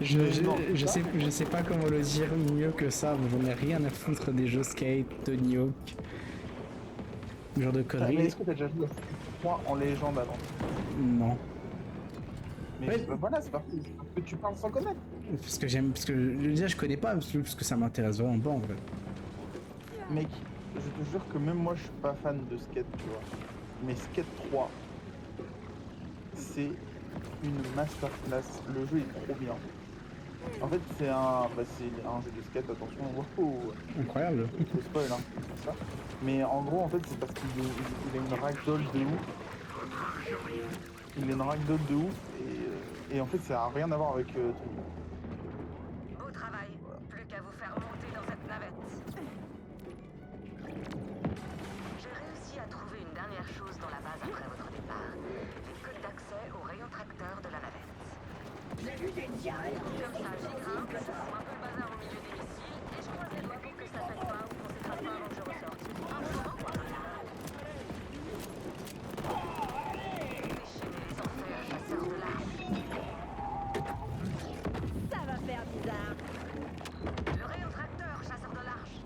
Je sais pas comment le dire mieux que ça, mais j'en ai rien à foutre des jeux skate, Tony Hawk. Ce genre de Mais conneries. est-ce que t'as déjà joué à Skate 3 en légende avant? Non. Mais Ouais. voilà, c'est parce que tu parles sans connaître. Parce que j'aime, parce que déjà je connais pas, parce que ça m'intéresse vraiment pas en fait. Mec, je te jure que même moi je suis pas fan de skate, tu vois. Mais Skate 3, c'est une masterclass. Le jeu est trop bien. En fait, c'est un jeu de skate, attention, wow, Incroyable. je spoil, hein, c'est ça. Mais en gros, en fait, c'est parce qu'il a une ragdoll de ouf. Il a une ragdoll de ouf, et en fait, ça a rien à voir avec Tony. Beau travail. Plus qu'à vous faire monter dans cette navette. J'ai réussi à trouver une dernière chose dans la base après votre départ. Les codes d'accès au rayon tracteur de la navette. J'ai vu des diarrhées. Comme ça, j'y grimpe, je fous un peu le bazar au milieu des missiles, et je croise les doigts pour que ça pète pas ou qu'on s'écrase pas avant que je ressorte. Un moment, quoi. Déchaîner les enfers, chasseurs de l'arche. Ça va faire bizarre. Le rayon tracteur, chasseur de l'arche.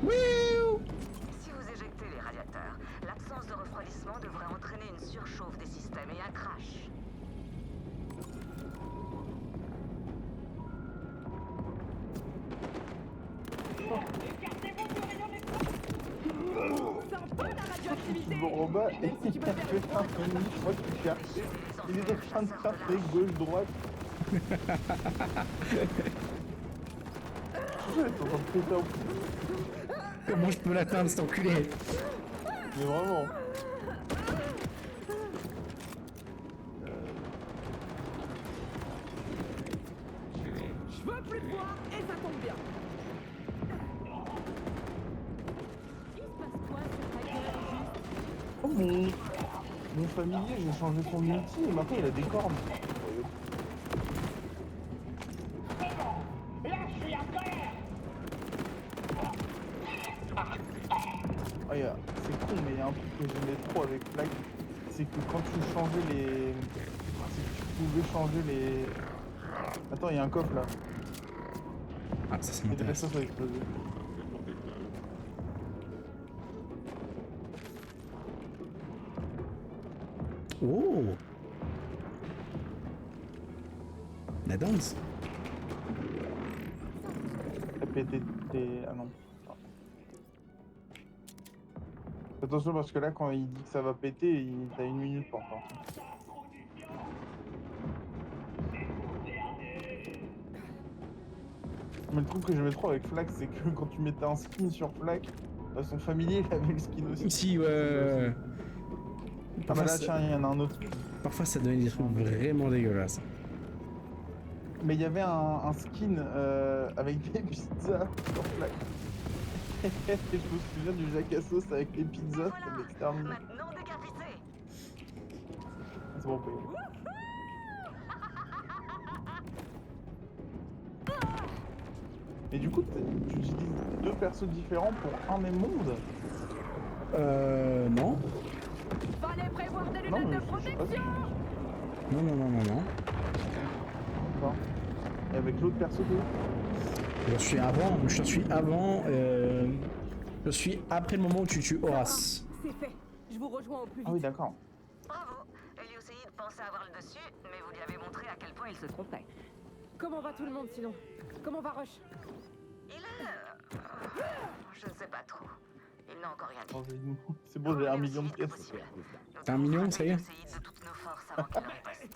Wouh! Si vous éjectez les radiateurs, l'absence de refroidissement devrait entraîner une surchauffe des systèmes et un crash. Sympa la radioactivité. Robot, et Même si tu il peux a faire fait un mini, je crois qu'il cherchait. Il était en train de taper gauche-droite. Je suis en train de péter au cul. Comment je peux l'atteindre cet enculé? Mais vraiment. Je veux plus te voir et ça tombe bien. Il se passe quoi sur ta gueule, juste? Oh, mon familier, j'ai changé son multi et maintenant il a des cornes. Ah, c'est con, mais il y a un truc que j'aimais trop avec Flag, c'est que quand tu changeais les... C'est que tu pouvais changer les... Attends, il y a un coffre là. Ah, ça Et m'intéresse. ça va exploser. Oh! La danse. T'as pété tes... Ah non. Attention parce que là quand il dit que ça va péter, t'as 1 minute pour encore. Mais le truc que j'aimais trop avec Flack, c'est que quand tu mettais un skin sur Flack, son familier il avait le skin aussi. Si, ouais. Ah bah Parfois, là tiens, il y en a un autre. parfois ça donnait des trucs vraiment dégueulasses. Mais il y avait un skin avec des pizzas sur Flack. Et je me souviens du Jacques à sauce avec les pizzas, c'était exterminé. Maintenant décapité. C'est bon, payé. Et du coup, tu utilises 2 persos différents pour un même monde? Non. Fallait prévoir des Non, lunettes mais de je sais pas. protection. Non. D'accord. Et avec l'autre perso de... Je suis après le moment où tu tues Horace. C'est fait. Je vous rejoins au plus vite. Ah oui, d'accord. Bravo. Elioséide pensait avoir le dessus, mais vous lui avez montré à quel point il se trompait. Comment va tout le monde sinon? Comment va Rush? Il est... je ne sais pas trop. Il n'a encore rien dit. Oh, c'est bon, j'ai 1 million de pièces. T'as 1 million, ça y est? De toutes nos forces avant qu'il ne riposte.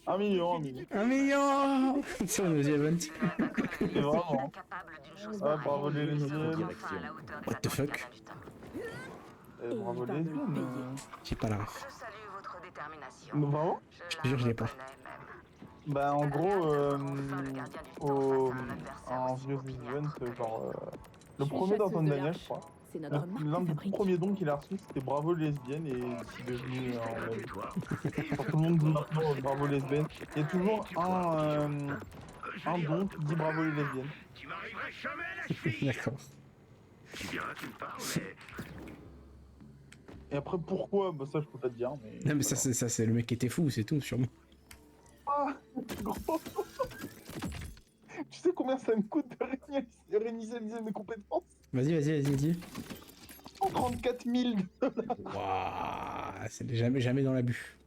1 million, 1 million. 1 million. Sur le event. C'est vraiment. Capable d'une chose Ah, bravo pareille, les il se lesbiennes. retrouve enfin à la hauteur de What sa the fuck? tempête du temps. Bravo il va les me lesbiennes. payer. J'ai pas la ref. Je salue votre détermination. Bravo. Je te jure, je l'ai pas. Bah en gros, en vieux event, genre le Je suis premier d'Antoine chasseuse de Daniel, l'arche. je crois. C'est notre marque L'un de des tout fabrique. premiers dons qu'il a reçu, c'était Bravo lesbienne et c'est devenu pour tout le monde dit maintenant Bravo lesbienne. Il y a toujours un don qui dit Bravo les lesbiennes. Tu m'arriverais jamais à la cheville. D'accord. Si bien tu me parles, mais... Et après pourquoi, bah ça je peux pas te dire. Mais Non mais ça c'est le mec qui était fou, c'est tout sûrement. Ah, gros. Tu sais combien ça me coûte de réinitialiser mes compétences? Vas-y. 134 000. Waouh, c'est jamais dans l'abus.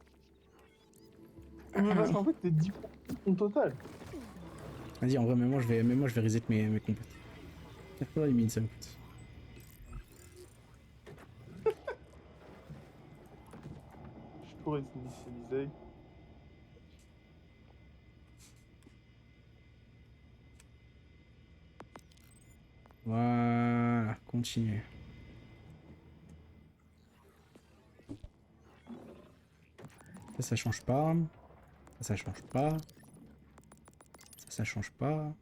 Mais parce qu'en fait t'es 10% de ton total. Vas-y, en vrai, même moi je vais reset mes comptes. 80 000 ça me coûte. Je pourrais initialiser. Voilà, continue. Ça change pas. Ça change pas. Ça change pas.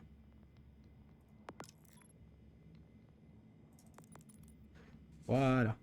Voilà.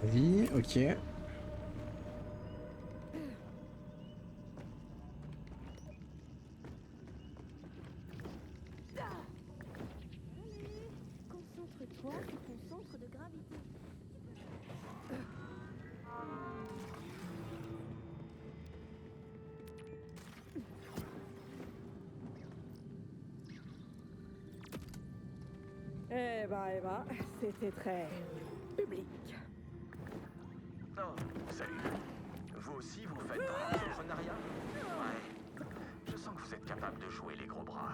Vas-y, ok. Concentre-toi sur ton centre de gravité. Eh ben, c'était très public. Oh, salut. Vous aussi, vous faites de l'entrepreneuriat? Ouais. Je sens que vous êtes capable de jouer les gros bras.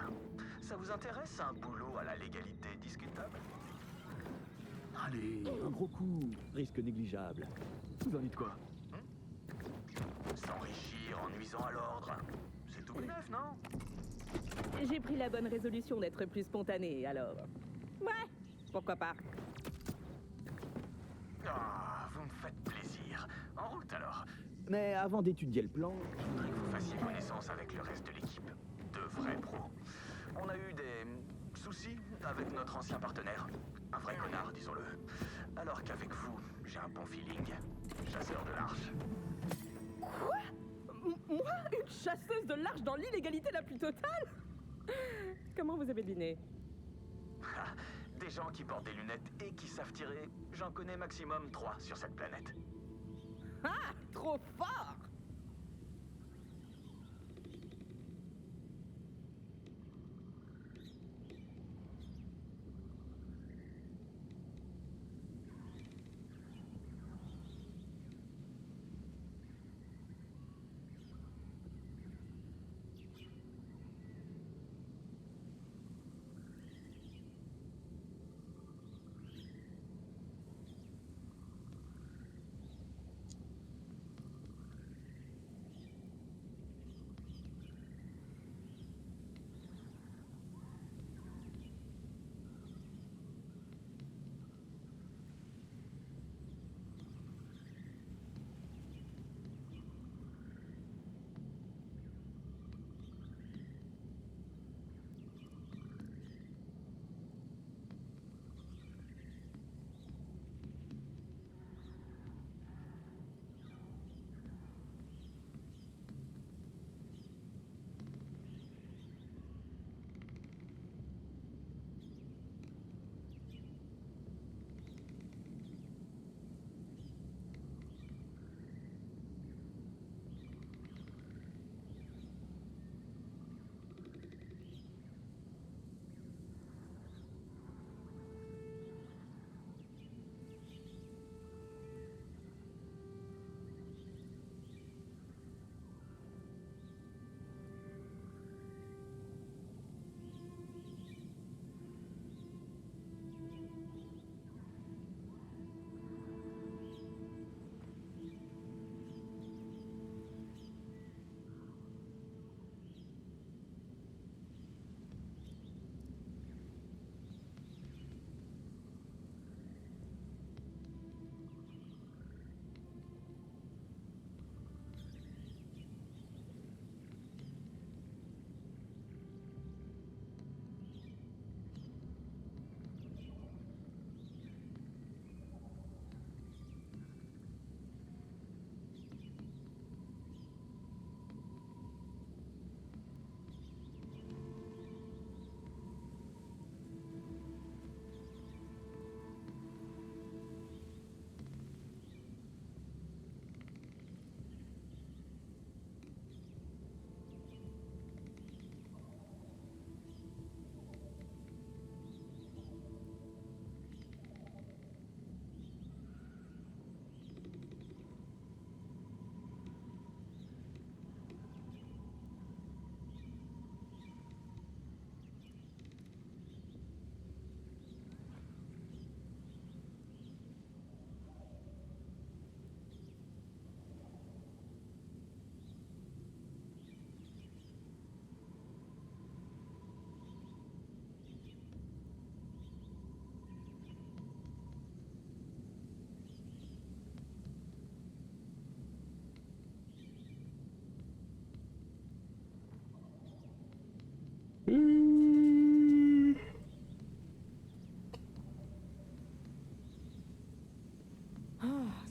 Ça vous intéresse un boulot à la légalité discutable? Allez, un gros coup, risque négligeable. Vous en dites quoi? S'enrichir en nuisant à l'ordre. C'est tout neuf, non? J'ai pris la bonne résolution d'être plus spontané, alors... Ouais, pourquoi pas. Ah, vous me faites plaisir. En route alors. Mais avant d'étudier le plan, Je voudrais que vous fassiez connaissance avec le reste de l'équipe. de vrais pros. On a eu des soucis avec notre ancien partenaire. Un vrai connard, disons-le. Alors qu'avec vous, j'ai un bon feeling. Chasseur de l'arche. Quoi? Moi, une chasseuse de l'arche dans l'illégalité la plus totale? Comment vous avez deviné? Ah, des gens qui portent des lunettes et qui savent tirer, j'en connais maximum 3 sur cette planète. Ah, trop fort!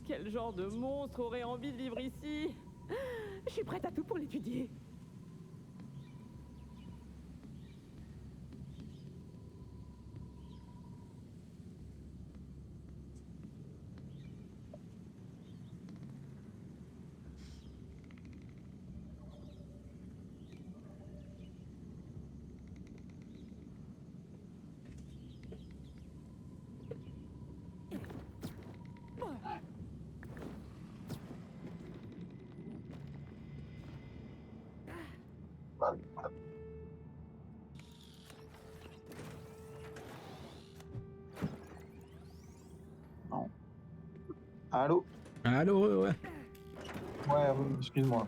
Quel genre de monstre aurait envie de vivre ici? Je suis prête à tout pour l'étudier. Non. Allô? Allô, ouais. Ouais, oui, excuse-moi.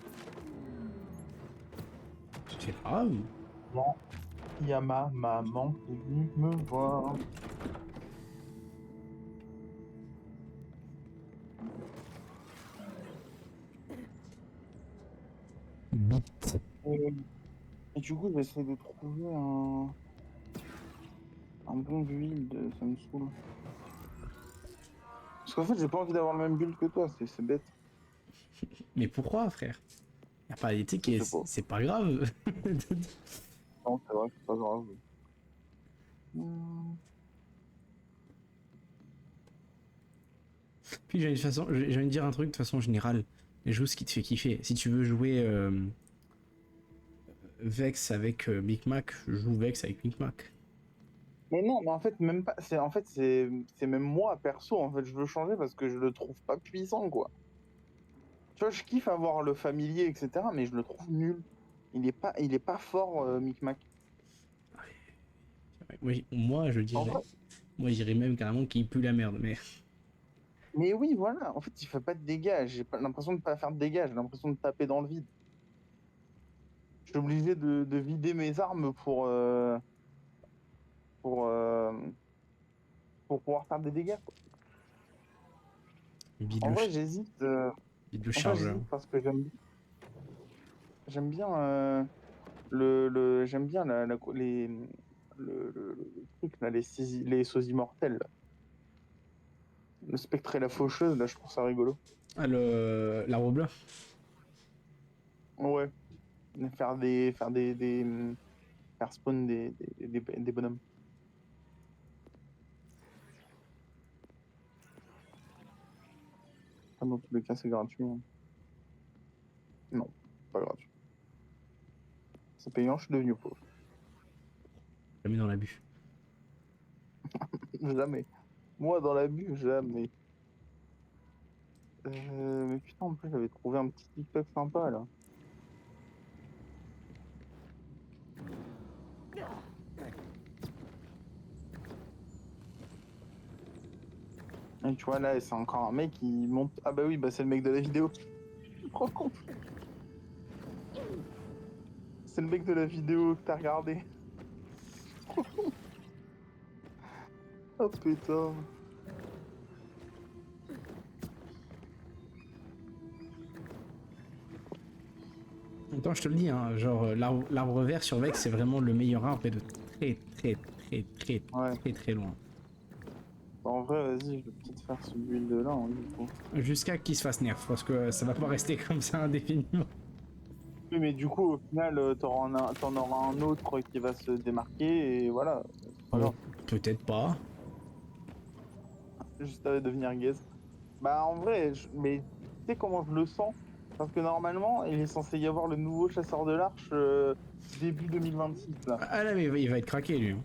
C'est grave. Bon, il y a ma maman qui est venue me voir. Bite. Et Et du coup, j'essaie de trouver un bon build, ça me saoule. Parce qu'en fait, j'ai pas envie d'avoir le même build que toi, c'est bête. Mais pourquoi, frère? Y a pas d'été Je sais pas. c'est pas grave. Non, c'est vrai, c'est pas grave. Hmm. Puis j'ai envie de dire un truc de façon générale. Joue ce qui te fait kiffer. Si tu veux jouer Vex avec Micmac, joue Vex avec Micmac. Mais non, mais en fait, même pas. C'est même moi, perso, en fait, je veux changer parce que je le trouve pas puissant, quoi. Tu vois, je kiffe avoir le familier, etc., mais je le trouve nul. Il est pas fort, Micmac. Moi, je En dirais. vrai. Moi, je dirais même carrément qu'il pue la merde, mais. Mais oui, voilà. En fait, il fait pas de dégâts. J'ai pas l'impression de pas faire de dégâts. J'ai l'impression de taper dans le vide. Je suis obligé de vider mes armes pour, euh, pour pouvoir faire des dégâts, quoi. Vide En le, vrai, j'hésite. vide le En vrai, chargeur. j'hésite parce que j'aime bien j'aime bien le truc là, les sosies mortels, là. Le spectre et la faucheuse, là, je trouve ça rigolo. Ah, l'arbre bleu. Ouais. Faire spawn des bonhommes. Ah, dans tous les cas, c'est gratuit, hein. Non, pas gratuit. C'est payant, je suis devenu pauvre. Jamais dans l'abus. Jamais. Moi, dans l'abus, jamais. Mais putain, en plus, j'avais trouvé un petit TikTok sympa, là. Et tu vois, là, c'est encore un mec qui monte... Ah bah oui, bah c'est le mec de la vidéo. Tu te rends compte? C'est le mec de la vidéo que t'as regardé. Oh putain. Attends, je te le dis, hein, genre l'arbre vert sur Vex, c'est vraiment le meilleur arbre et de Ouais. très loin. Bah, en vrai, vas-y, je vais peut-être faire ce build-là, hein, du coup. Jusqu'à qu'il se fasse nerf, parce que ça va pas rester comme ça indéfiniment. Oui, mais du coup, au final, t'en auras un autre qui va se démarquer, et voilà. Voilà. Peut-être pas. Juste à devenir gaze. Bah, en vrai, mais tu sais comment je le sens? Parce que normalement, il est censé y avoir le nouveau chasseur de l'Arche début 2026, là. Ah là, mais il va être craqué lui. Hein.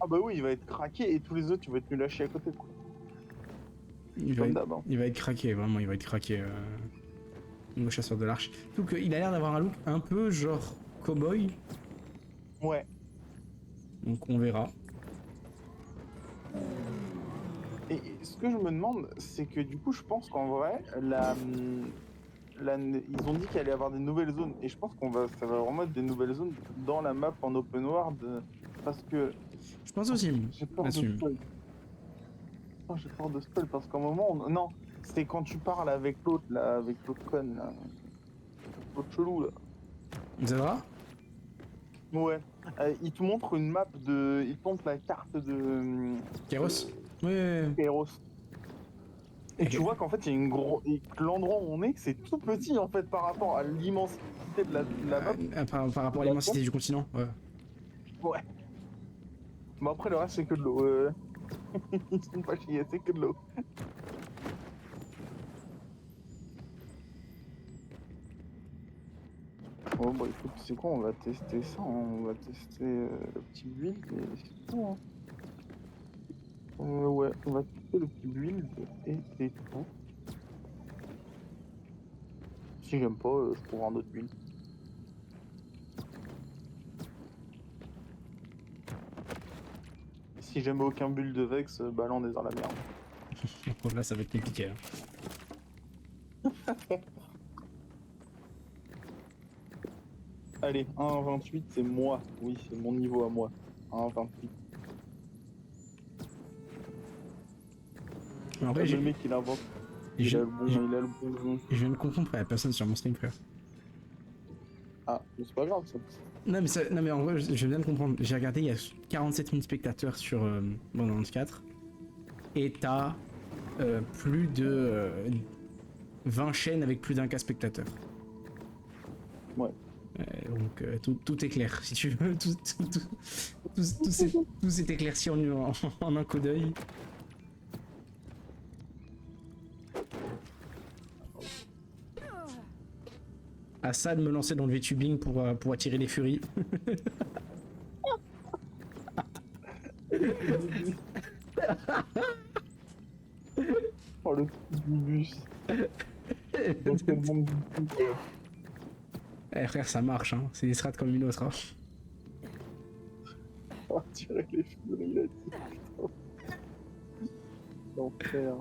Ah bah oui, il va être craqué, et tous les autres, tu vas être nul à chier à côté, quoi. Il va être craqué, vraiment, il va être craqué. Le chasseur de l'arche. Surtout qu'il a l'air d'avoir un look un peu genre cowboy. Ouais. Donc on verra. Et ce que je me demande, c'est que du coup, je pense qu'en vrai, ils ont dit qu'il allait y avoir des nouvelles zones, et je pense ça va vraiment être des nouvelles zones dans la map en open world, parce que... Je pense aussi. J'ai peur de spoil. Oh, j'ai peur de spoil, parce qu'à un moment... Non, c'est quand tu parles avec l'autre, là, avec l'autre conne, là. L'autre chelou, là. Zara? Ouais. Il te montre une map de... Il te montre la carte de... Kairos? Ouais. Kairos. Et Okay. tu vois qu'en fait, il y a une grosse... L'endroit où on est, c'est tout petit, en fait, par rapport à l'immensité de la map. Par rapport à l'immensité du continent, ouais. Ouais. Bon, après, le reste, c'est que de l'eau. Ils sont pas chiés, c'est que de l'eau. Bon, bah écoute, c'est quoi, on va tester ça, hein. On va tester le petit build et c'est tout, hein. Ouais, on va tester le petit build et c'est tout. Si j'aime pas, je trouverai un autre build. Si j'aime aucun build de Vex, bah là on est dans la merde. Là ça va être compliqué. Hein. Allez, 1,28 c'est moi. Oui, c'est mon niveau à moi. 1,28. En vrai, le mec il invente. Il a le bon jeu. Je viens de comprendre, frère, personne sur mon stream, frère. Ah, mais c'est pas grave ça. Non mais en vrai, je viens de comprendre. J'ai regardé, il y a 47 000 spectateurs sur Borderlands 4. Et t'as plus de 20 chaînes avec plus d'un cas spectateur. Ouais. Donc tout est clair, si tu veux. Tout s'est éclairci en un coup d'œil. À ça de me lancer dans le VTubing pour attirer les furies. Oh, le truc du bus. Dans quel monde du coup, quoi. Eh frère, ça marche, hein. C'est des strats comme une autre. Hein. Oh, tirer les furies là-dessus, putain. L'enfer.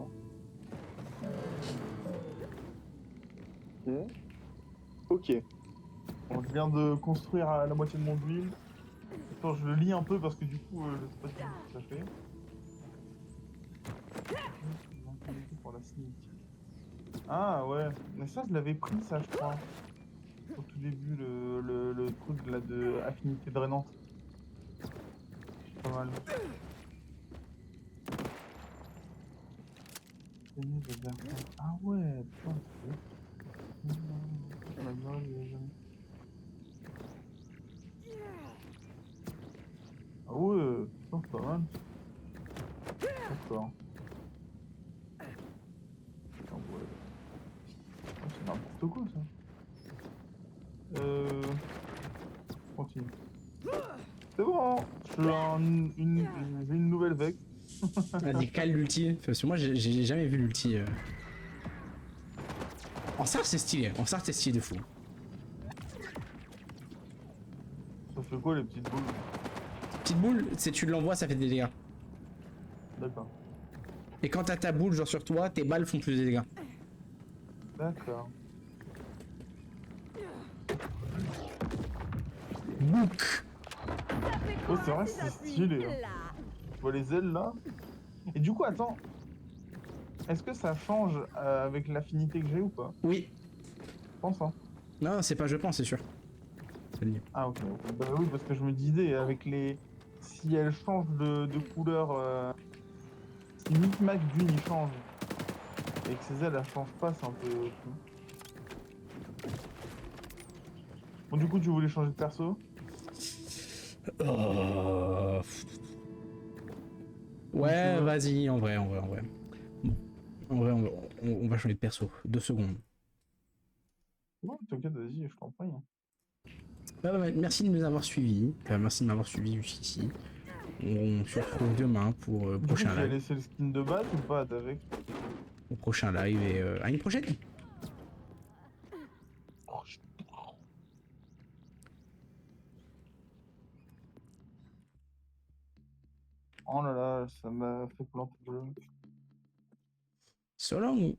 Ok. On vient de construire à la moitié de mon build. Attends, je le lis un peu parce que du coup, je sais pas si ça fait. Pour la sneak. Ah ouais, mais ça je l'avais pris ça je crois. Au tout début le truc là de affinité drainante. Pas mal. Ah ouais, putain, c'est ah ouais, putain, c'est pas mal. D'accord. Ah ouais. Ah, c'est n'importe quoi ça. Continue. C'est bon, j'ai une nouvelle vex. Vas-y, cale l'ulti. Parce que moi, j'ai jamais vu l'ulti. En Sartre, c'est stylé. En Sartre, c'est stylé de fou. Ça fait quoi les petites boules? Petite boule, c'est tu l'envoies, ça fait des dégâts. D'accord. Et quand t'as ta boule genre sur toi, tes balles font plus de dégâts. D'accord. Bouk. Oh, c'est vrai, c'est stylé. Hein. Tu vois les ailes là? Et du coup, attends. Est-ce que ça change avec l'affinité que j'ai ou pas? Oui. Je pense, hein. Non, c'est pas je pense, c'est sûr. Ah, ok. Bah oui, parce que je me disais, avec les. Si elles changent de couleur. Si Micmac d'une il change. Et que ces ailes elles changent pas, c'est un peu. Bon, du coup, tu voulais changer de perso? Ouais, vas-y, en vrai. Bon. En vrai, on va changer de perso. 2 secondes. Ouais, t'inquiète, vas-y, je t'en prie. Ouais, merci de nous avoir suivis. Merci de m'avoir suivi jusqu'ici. On se retrouve demain pour prochain Tu as live. laissé le skin de base ou pas avec? Au prochain live et à une prochaine. Oh là là, ça m'a fait planter le jeu. So long.